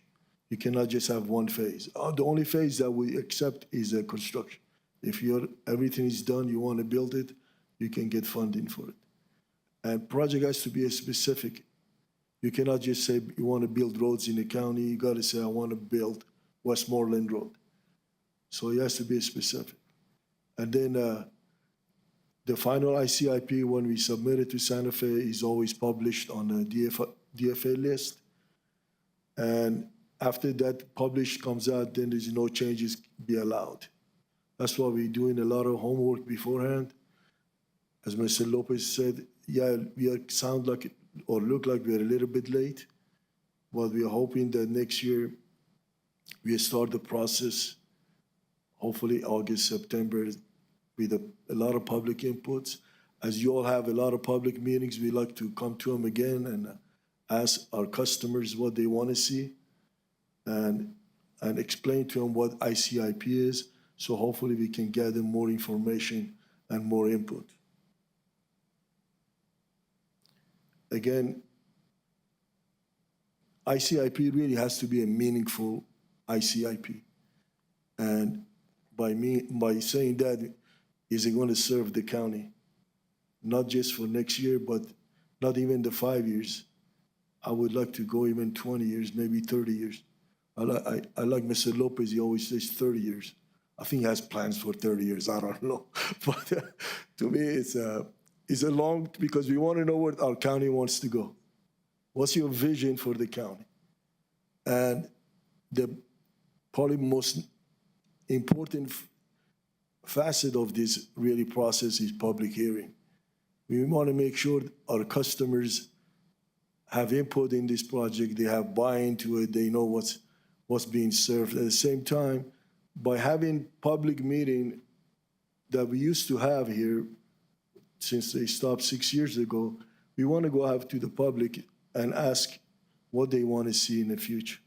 You cannot just have one phase. The only phase that we accept is construction. If everything is done, you want to build it, you can get funding for it. And project has to be specific. You cannot just say you want to build roads in the county. You got to say, I want to build Westmoreland Road. So it has to be specific. And then the final ICIP, when we submit it to Santa Fe, is always published on the DFA list. And after that published comes out, then there's no changes be allowed. That's why we're doing a lot of homework beforehand. As Mr. Lopez said, yeah, we sound like or look like we're a little bit late, but we are hoping that next year we start the process, hopefully August, September, with a lot of public inputs. as you all have a lot of public meetings, we like to come to them again and ask our customers what they want to see and explain to them what ICIP is. So hopefully we can gather more information and more input. Again, ICIP really has to be a meaningful ICIP. And by saying that, is it going to serve the county? Not just for next year, but not even the 5 years. I would like to go even 20 years, maybe 30 years. I like Mr. Lopez, he always says 30 years. I think he has plans for 30 years, I don't know. But to me, it's a long, because we want to know where our county wants to go. What's your vision for the county? And the probably most important facet of this really process is public hearing. We want to make sure our customers have input in this project, they have buy-in to it, they know what's being served. At the same time, by having public meeting that we used to have here since they stopped 6 years ago, we want to go out to the public and ask what they want to see in the future.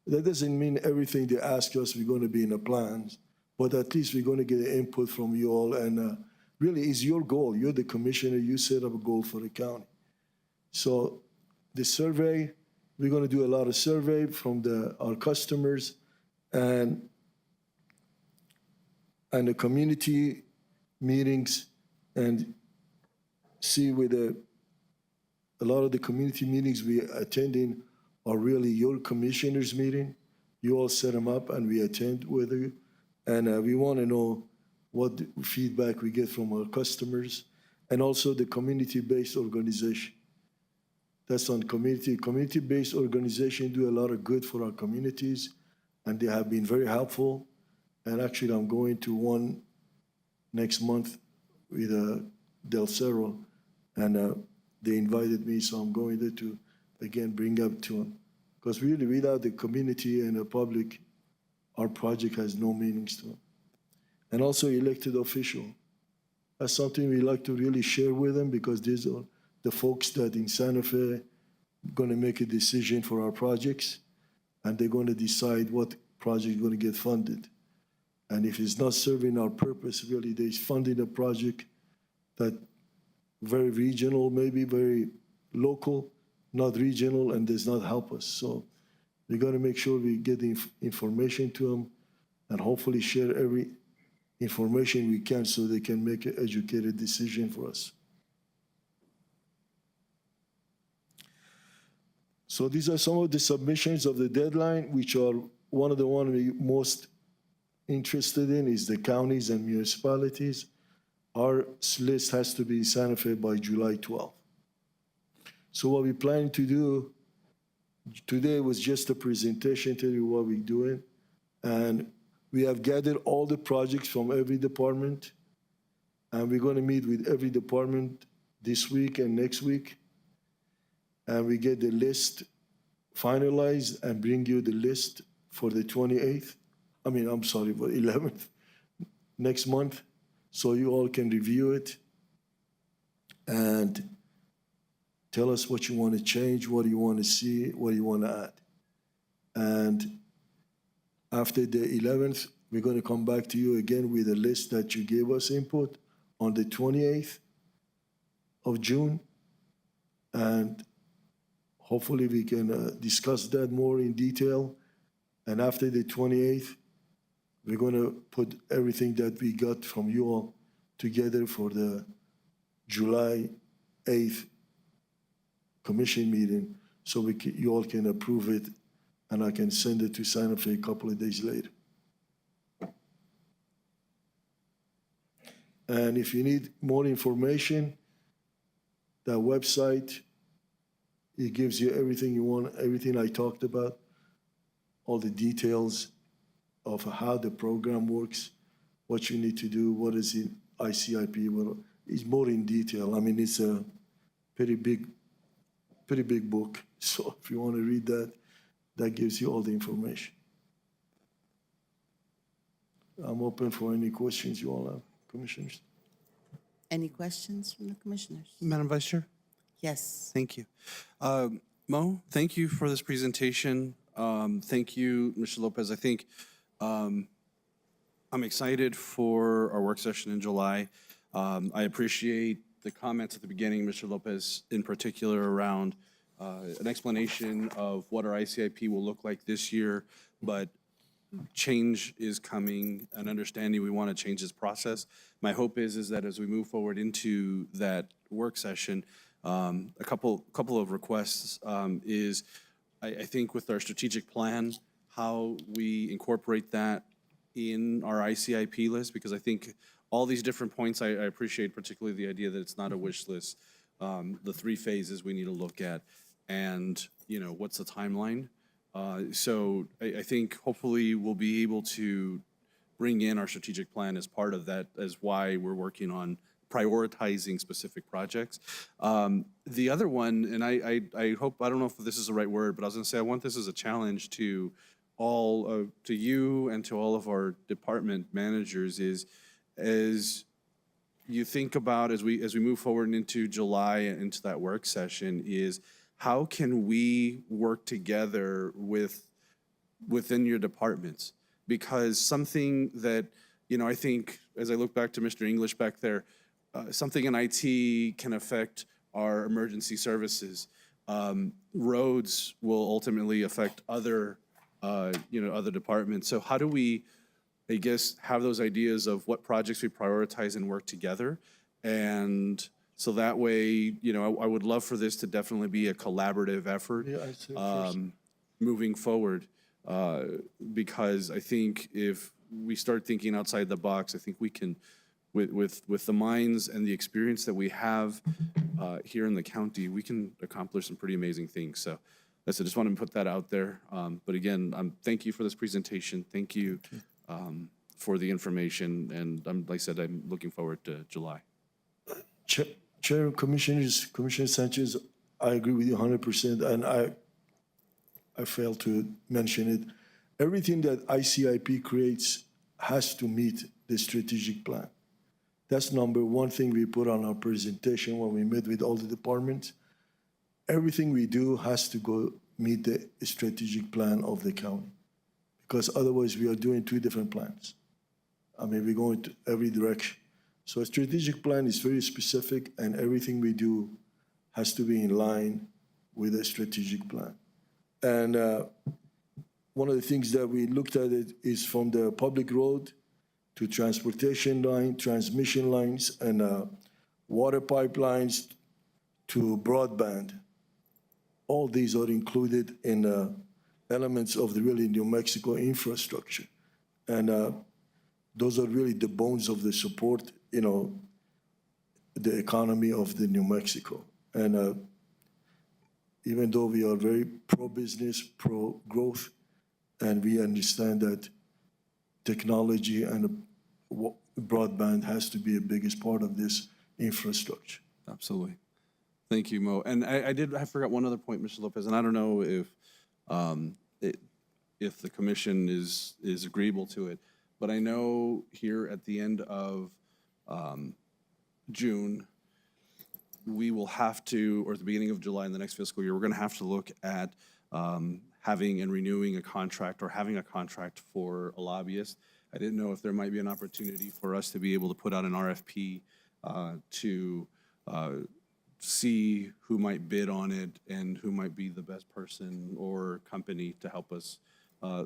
That doesn't mean everything they ask us we're going to be in the plans, but at least we're going to get input from you all. And really, it's your goal. You're the commissioner. You set up a goal for the county. So the survey, we're going to do a lot of survey from our customers and the community meetings, and see whether a lot of the community meetings we attending are really your commissioners meeting. You all set them up and we attend with you. And we want to know what feedback we get from our customers, and also the community-based organization. That's on community. Community-based organization do a lot of good for our communities, and they have been very helpful. And actually, I'm going to one next month with Del Cerro, and they invited me, so I'm going there to, again, bring up to them. Because really, without the community and the public, our project has no meanings to them. And also elected official. That's something we like to really share with them, because these are the folks that in Santa Fe going to make a decision for our projects, and they're going to decide what project is going to get funded. And if it's not serving our purpose, really, they're funding a project that very regional, maybe very local, not regional, and does not help us. So we got to make sure we get the information to them and hopefully share every information we can so they can make an educated decision for us. So these are some of the submissions of the deadline, which are one of the ones we're most interested in is the counties and municipalities. Our list has to be in Santa Fe by July 12th. So what we plan to do today was just a presentation, tell you what we're doing. And we have gathered all the projects from every department. And we're going to meet with every department this week and next week. And we get the list finalized and bring you the list for the 28th. For 11th next month. So you all can review it and tell us what you want to change, what you want to see, what you want to add. And after the 11th, we're going to come back to you again with a list that you gave us input on the 28th of June. And hopefully we can discuss that more in detail. And after the 28th, we're going to put everything that we got from you all together for the July 8th commission meeting, so you all can approve it, and I can send it to Santa Fe a couple of days later. And if you need more information, that website, it gives you everything you want, everything I talked about, all the details of how the program works, what you need to do, what is in ICIP, it's more in detail. I mean, it's a pretty big book. So if you want to read that, that gives you all the information. I'm open for any questions you all have, commissioners. Any questions from the commissioners? Madam Vice Chair? Yes. Thank you. Mo, thank you for this presentation. Thank you, Mr. Lopez. I think I'm excited for our work session in July. I appreciate the comments at the beginning, Mr. Lopez, in particular around an explanation of what our ICIP will look like this year, but change is coming, an understanding we want to change this process. My hope is that as we move forward into that work session, a couple of requests is, I think with our strategic plan, how we incorporate that in our ICIP list, because I think all these different points, I appreciate particularly the idea that it's not a wish list, the 3 phases we need to look at, and, what's the timeline? So I think hopefully we'll be able to bring in our strategic plan as part of that, as why we're working on prioritizing specific projects. The other one, and I hope, I don't know if this is the right word, but I was gonna say, I want this as a challenge to all, to you and to all of our department managers is, as you think about, as we move forward into July and into that work session, is how can we work together within your departments? Because something that, I think, as I look back to Mr. English back there, something in IT can affect our emergency services. Roads will ultimately affect other, other departments. So how do we, I guess, have those ideas of what projects we prioritize and work together? And so that way, I would love for this to definitely be a collaborative effort moving forward. Because I think if we start thinking outside the box, I think we can, with the minds and the experience that we have here in the county, we can accomplish some pretty amazing things. So I just want to put that out there. But again, thank you for this presentation. Thank you for the information. And like I said, I'm looking forward to July. Chair, Commissioner Sanchez, I agree with you 100%, and I failed to mention it. Everything that ICIP creates has to meet the strategic plan. That's number one thing we put on our presentation when we met with all the departments. Everything we do has to go meet the strategic plan of the county, because otherwise we are doing 2 different plans. I mean, we're going to every direction. So a strategic plan is very specific, and everything we do has to be in line with a strategic plan. And one of the things that we looked at it is from the public road to transportation line, transmission lines, and water pipelines to broadband. All these are included in elements of the really New Mexico infrastructure. And those are really the bones of the support, the economy of the New Mexico. And even though we are very pro-business, pro-growth, and we understand that technology and broadband has to be a biggest part of this infrastructure. Absolutely. Thank you, Mo. And I forgot one other point, Mr. Lopez, and I don't know if the commission is agreeable to it, but I know here at the end of June, we will have to, or at the beginning of July in the next fiscal year, we're going to have to look at having and renewing a contract or having a contract for a lobbyist. I didn't know if there might be an opportunity for us to be able to put out an RFP to see who might bid on it and who might be the best person or company to help us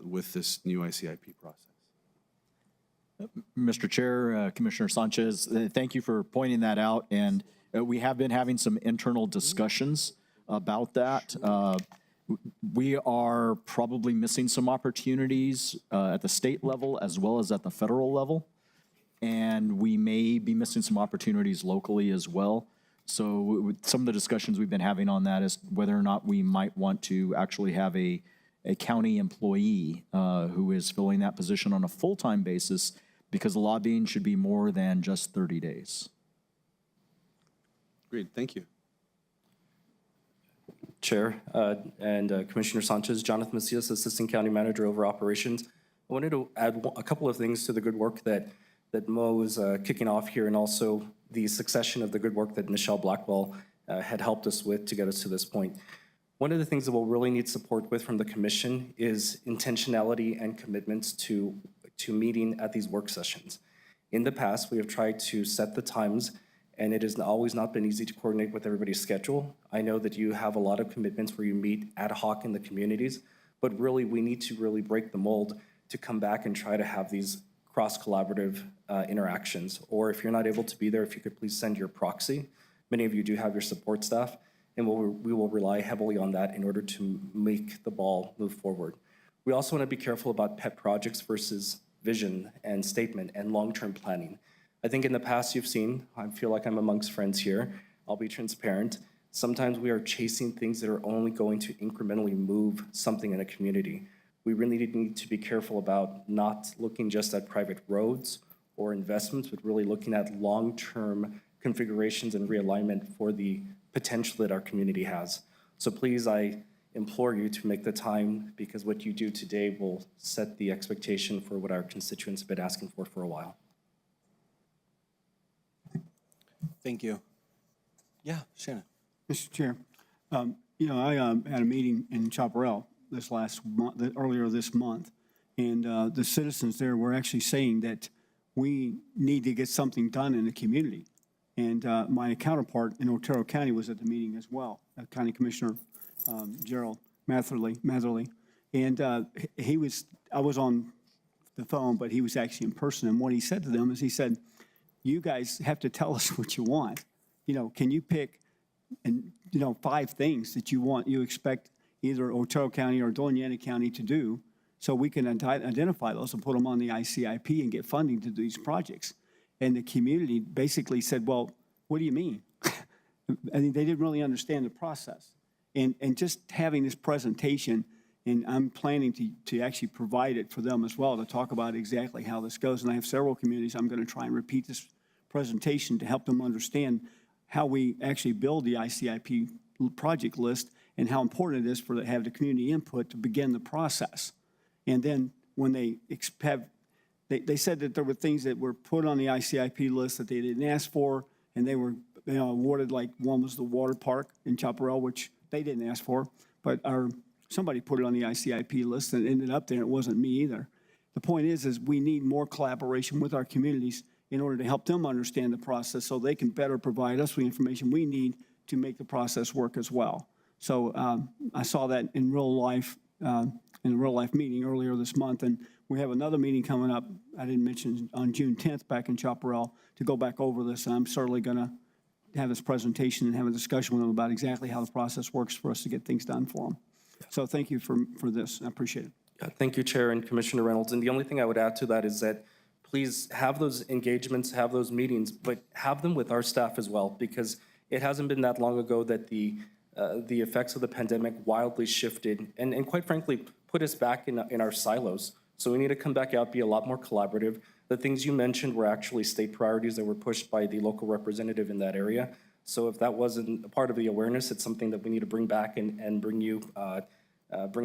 with this new ICIP process. Mr. Chair, Commissioner Sanchez, thank you for pointing that out. And we have been having some internal discussions about that. We are probably missing some opportunities at the state level as well as at the federal level. And we may be missing some opportunities locally as well. So some of the discussions we've been having on that is whether or not we might want to actually have a county employee who is filling that position on a full-time basis, because lobbying should be more than just 30 days. Great, thank you. Chair and Commissioner Sanchez, Jonathan Macias, Assistant County Manager over Operations. I wanted to add a couple of things to the good work that that Mo is kicking off here, and also the succession of the good work that Michelle Blackwell had helped us with to get us to this point. One of the things that we'll really need support with from the commission is intentionality and commitments to meeting at these work sessions. In the past, we have tried to set the times, and it has always not been easy to coordinate with everybody's schedule. I know that you have a lot of commitments where you meet ad hoc in the communities, but really we need to really break the mold to come back and try to have these cross-collaborative interactions. Or if you're not able to be there, if you could please send your proxy. Many of you do have your support staff, and we will rely heavily on that in order to make the ball move forward. We also want to be careful about pet projects versus vision and statement and long-term planning. I think in the past you've seen, I feel like I'm amongst friends here, I'll be transparent, sometimes we are chasing things that are only going to incrementally move something in a community. We really need to be careful about not looking just at private roads or investments, but really looking at long-term configurations and realignment for the potential that our community has. So please, I implore you to make the time, because what you do today will set the expectation for what our constituents have been asking for a while. Thank you. Yeah, Shannon. Mr. Chair, you know, I had a meeting in Chaparral this last month, earlier this month, and the citizens there were actually saying that we need to get something done in the community. And my counterpart in Otero County was at the meeting as well, County Commissioner Gerald Matherly, and I was on the phone, but he was actually in person. And what he said to them is, he said, "You guys have to tell us what you want. You know, can you pick, and 5 things that you expect either Otero County or Doña County to do, so we can identify those and put them on the ICIP and get funding to do these projects." And the community basically said, "Well, what do you mean?" I mean, they didn't really understand the process. And just having this presentation, and I'm planning to actually provide it for them as well, to talk about exactly how this goes. And I have several communities I'm going to try and repeat this presentation to help them understand how we actually build the ICIP project list and how important it is to have the community input to begin the process. And then when they said that there were things that were put on the ICIP list that they didn't ask for, and they were awarded, like one was the water park in Chaparral, which they didn't ask for, but somebody put it on the ICIP list and it ended up there. It wasn't me either. The point is we need more collaboration with our communities in order to help them understand the process so they can better provide us with the information we need to make the process work as well. So I saw that in real life, in a real life meeting earlier this month, and we have another meeting coming up, I didn't mention, on June 10th back in Chaparral to go back over this. And I'm certainly going to have this presentation and have a discussion with them about exactly how the process works for us to get things done for them. So thank you for this. I appreciate it. Yeah, thank you, Chair and Commissioner Reynolds. And the only thing I would add to that is that please have those engagements, have those meetings, but have them with our staff as well, because it hasn't been that long ago that the effects of the pandemic wildly shifted and quite frankly, put us back in our silos. So we need to come back out, be a lot more collaborative. The things you mentioned were actually state priorities that were pushed by the local representative in that area. So if that wasn't a part of the awareness, it's something that we need to bring back and bring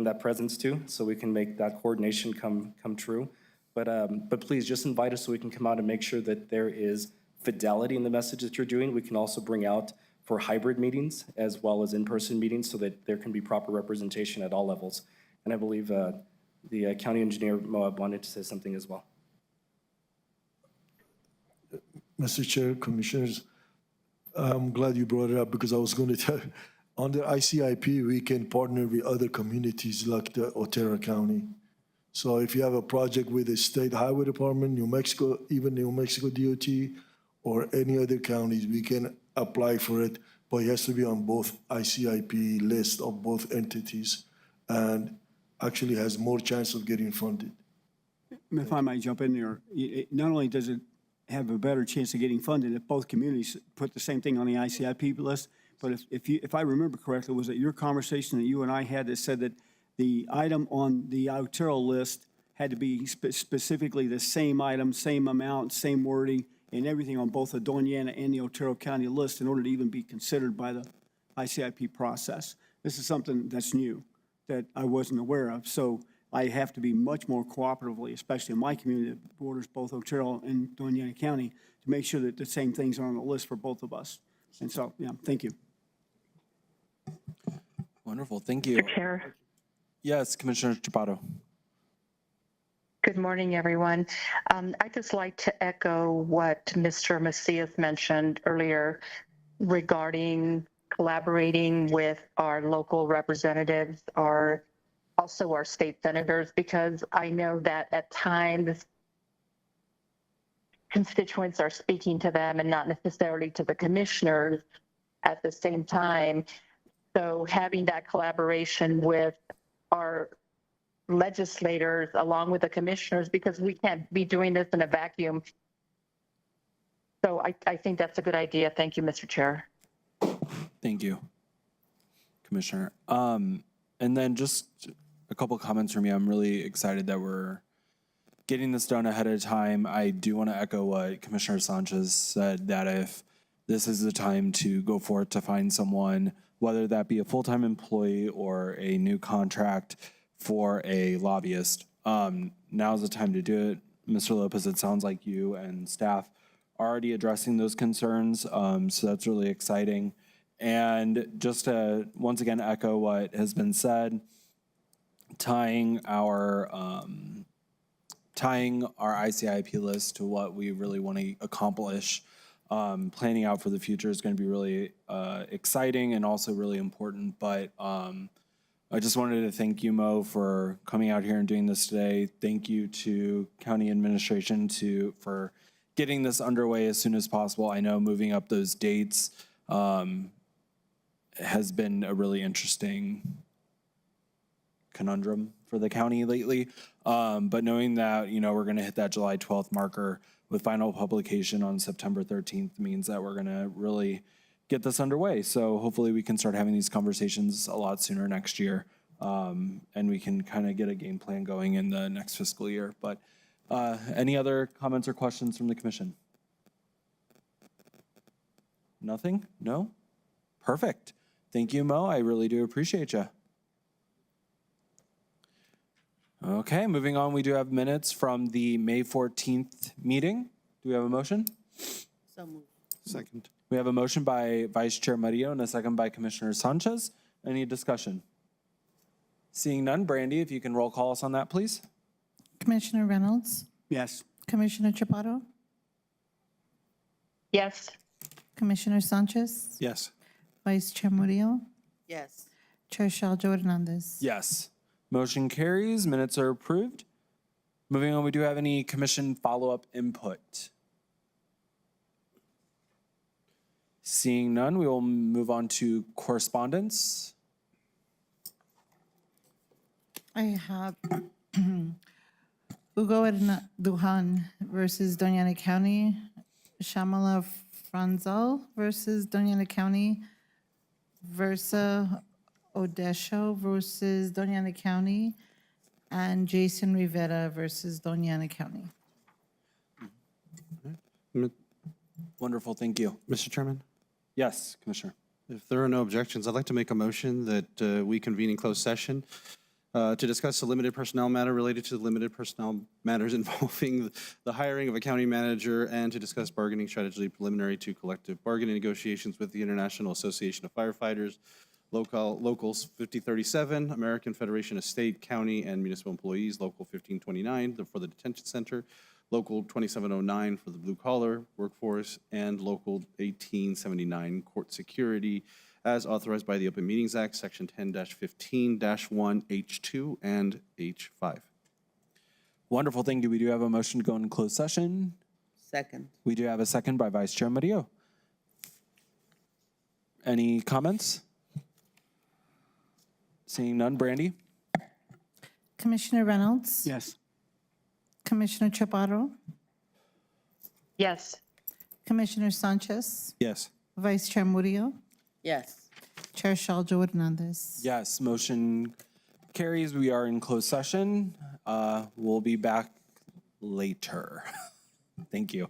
that presence to, so we can make that coordination come true. But please just invite us so we can come out and make sure that there is fidelity in the message that you're doing. We can also bring out for hybrid meetings as well as in-person meetings so that there can be proper representation at all levels. And I believe the county engineer, Moab, wanted to say something as well. Mr. Chair, Commissioners, I'm glad you brought it up because I was going to tell, under ICIP, we can partner with other communities like the Otero County. So if you have a project with the State Highway Department, New Mexico, even New Mexico DOT, or any other counties, we can apply for it, but it has to be on both ICIP list of both entities and actually has more chance of getting funded. If I might jump in there, not only does it have a better chance of getting funded if both communities put the same thing on the ICIP list, but if I remember correctly, was it your conversation that you and I had that said that the item on the Otero list had to be specifically the same item, same amount, same wording, and everything on both the Doña and the Otero County list in order to even be considered by the ICIP process? This is something that's new that I wasn't aware of. So I have to be much more cooperatively, especially in my community that borders both Otero and Doña County, to make sure that the same things are on the list for both of us. And so, yeah, thank you. Wonderful, thank you. Chair. Yes, Commissioner Chapato. Good morning, everyone. I'd just like to echo what Mr. Macias mentioned earlier regarding collaborating with our local representatives, also our state senators, because I know that at times constituents are speaking to them and not necessarily to the commissioners at the same time. So having that collaboration with our legislators along with the commissioners, because we can't be doing this in a vacuum. So I think that's a good idea. Thank you, Mr. Chair. Thank you, Commissioner. And then just a couple comments from me. I'm really excited that we're getting this done ahead of time. I do want to echo what Commissioner Sanchez said, that if this is the time to go forth to find someone, whether that be a full-time employee or a new contract for a lobbyist, now's the time to do it. Mr. Lopez, it sounds like you and staff are already addressing those concerns, so that's really exciting. And just to once again echo what has been said, tying our ICIP list to what we really want to accomplish, planning out for the future is going to be really exciting and also really important. But I just wanted to thank you, Mo, for coming out here and doing this today. Thank you to county administration for getting this underway as soon as possible. I know moving up those dates has been a really interesting conundrum for the county lately. But knowing that, we're going to hit that July 12th marker with final publication on September 13th means that we're going to really get this underway. So hopefully we can start having these conversations a lot sooner next year. And we can kind of get a game plan going in the next fiscal year. But any other comments or questions from the commission? Nothing? No? Perfect. Thank you, Mo. I really do appreciate you. Okay, moving on, we do have minutes from the May 14th meeting. Do we have a motion? So moved. Second. We have a motion by Vice Chair Murillo and a second by Commissioner Sanchez. Any discussion? Seeing none, Brandy, if you can roll call us on that, please. Commissioner Reynolds, Yes. Commissioner Chaparro, Yes. Commissioner Sanchez, Yes. Vice Chair Murillo, Yes. Chair Shaljo Hernandez. Yes. Motion carries. Minutes are approved. Moving on, we do have any commission follow-up input? Seeing none, we will move on to correspondence. I have Hugo Duhan versus Doña Ana County, Shamala Franzel versus Doña Ana County, Versa Odesho versus Doña Ana County, and Jason Rivera versus Doña Ana County. Wonderful, thank you. Mr. Chairman, Yes, Commissioner. if there are no objections, I'd like to make a motion that we convene in closed session to discuss a limited personnel matter related to the limited personnel matters involving the hiring of a county manager and to discuss bargaining strategy preliminary to collective bargaining negotiations with the International Association of Firefighters, Locals 5037, American Federation of State, County, and Municipal Employees, Local 1529 for the Detention Center, Local 2709 for the Blue Collar Workforce, and Local 1879 Court Security, as authorized by the Open Meetings Act, Section 10-15-1, H2 and H5. Wonderful, thank you. We do have a motion to go into closed session. Second. We do have a second by Vice Chair Murillo. Any comments? Seeing none, Brandy? Commissioner Reynolds, Yes. Commissioner Chaparro, Yes. Commissioner Sanchez, Yes. Vice Chair Murillo, Yes. Chair Shaljo Hernandez. Yes, motion carries. We are in closed session. We'll be back later. Thank you.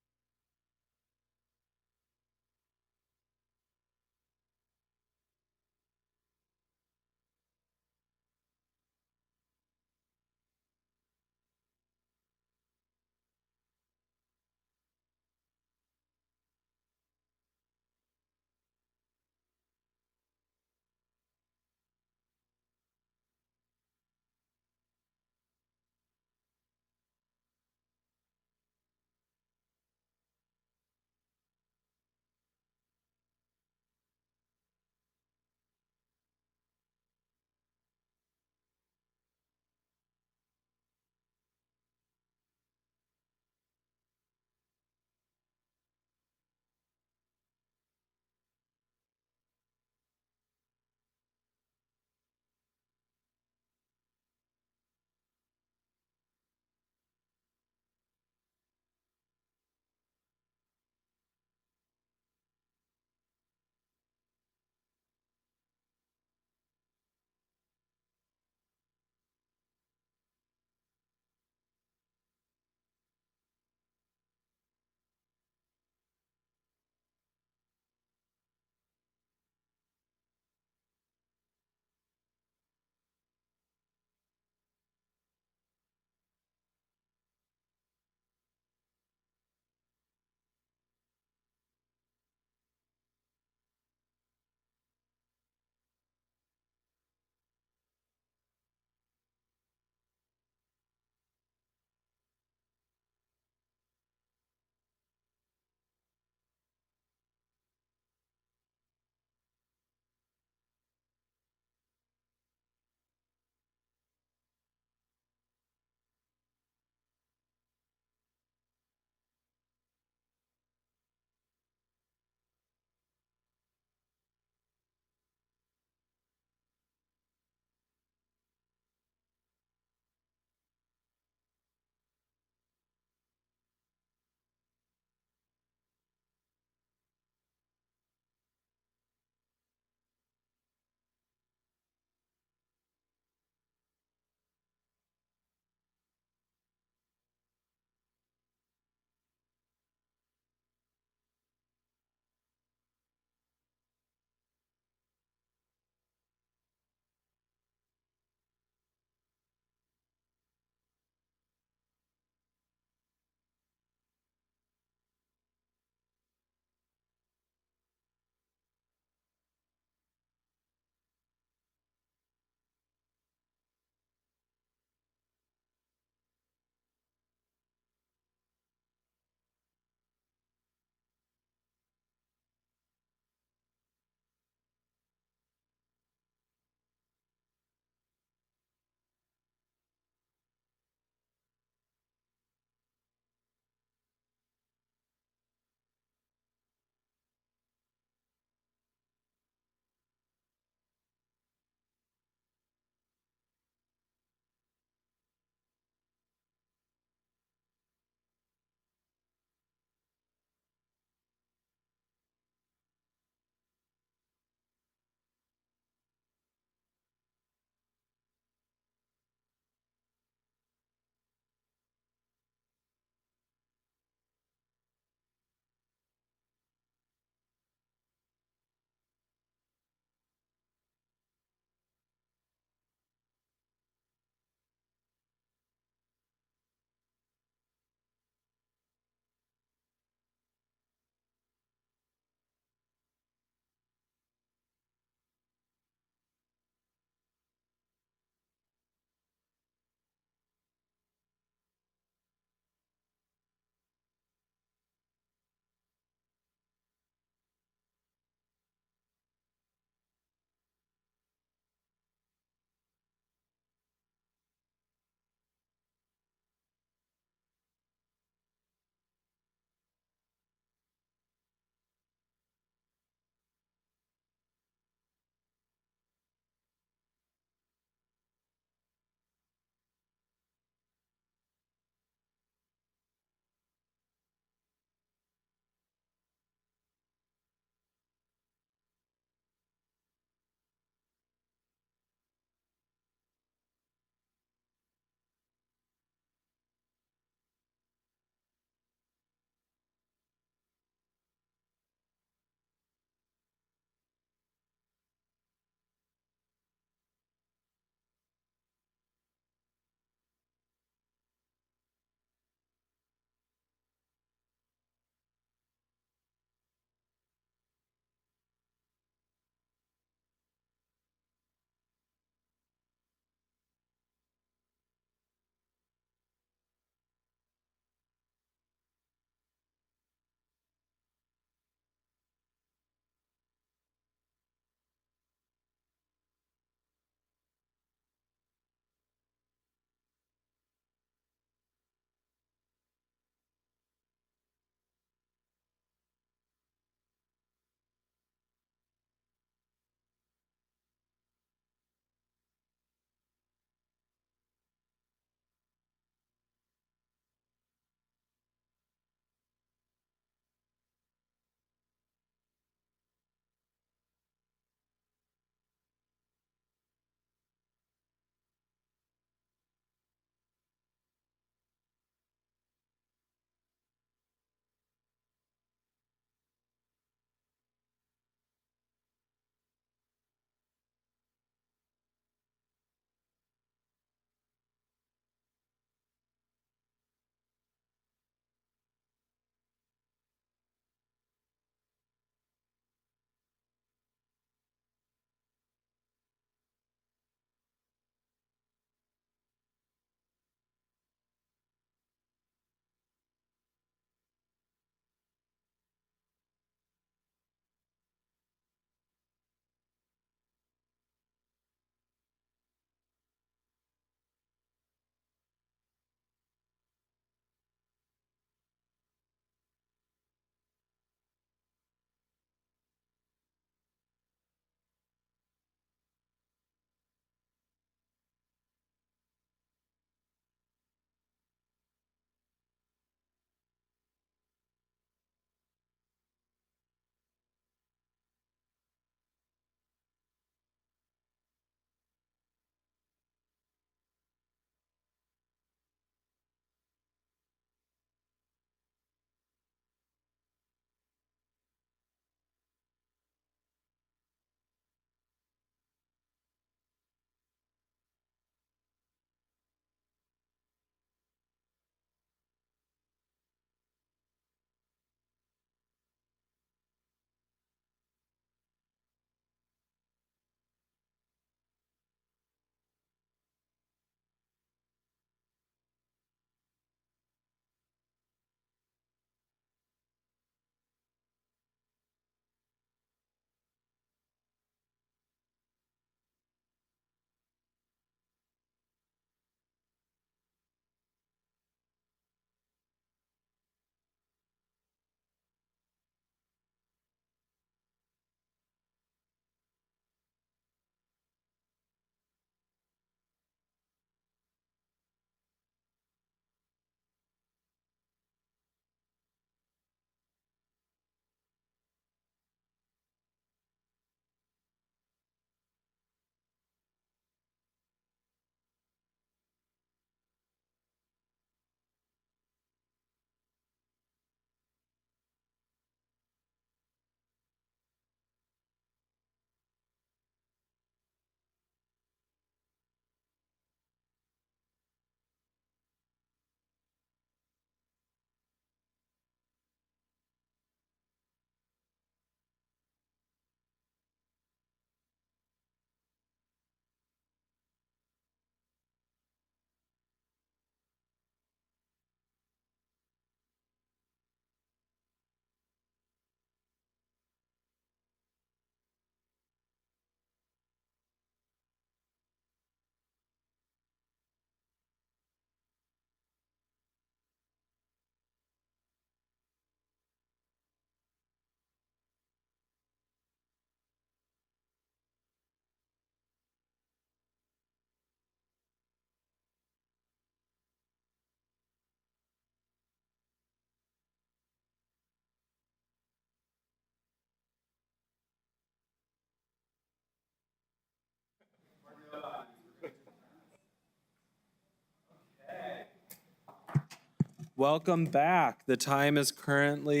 Welcome back. The time is currently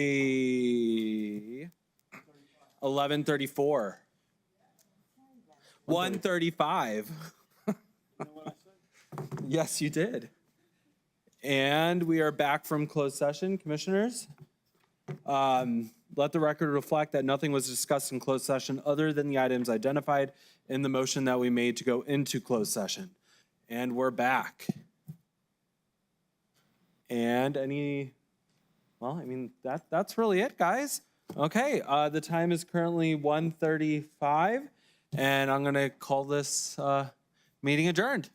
11:34. 1:35. Yes, you did. And we are back from closed session, commissioners. Let the record reflect that nothing was discussed in closed session other than the items identified in the motion that we made to go into closed session. And we're back. And that's really it, guys. Okay, the time is currently 1:35, and I'm gonna call this meeting adjourned.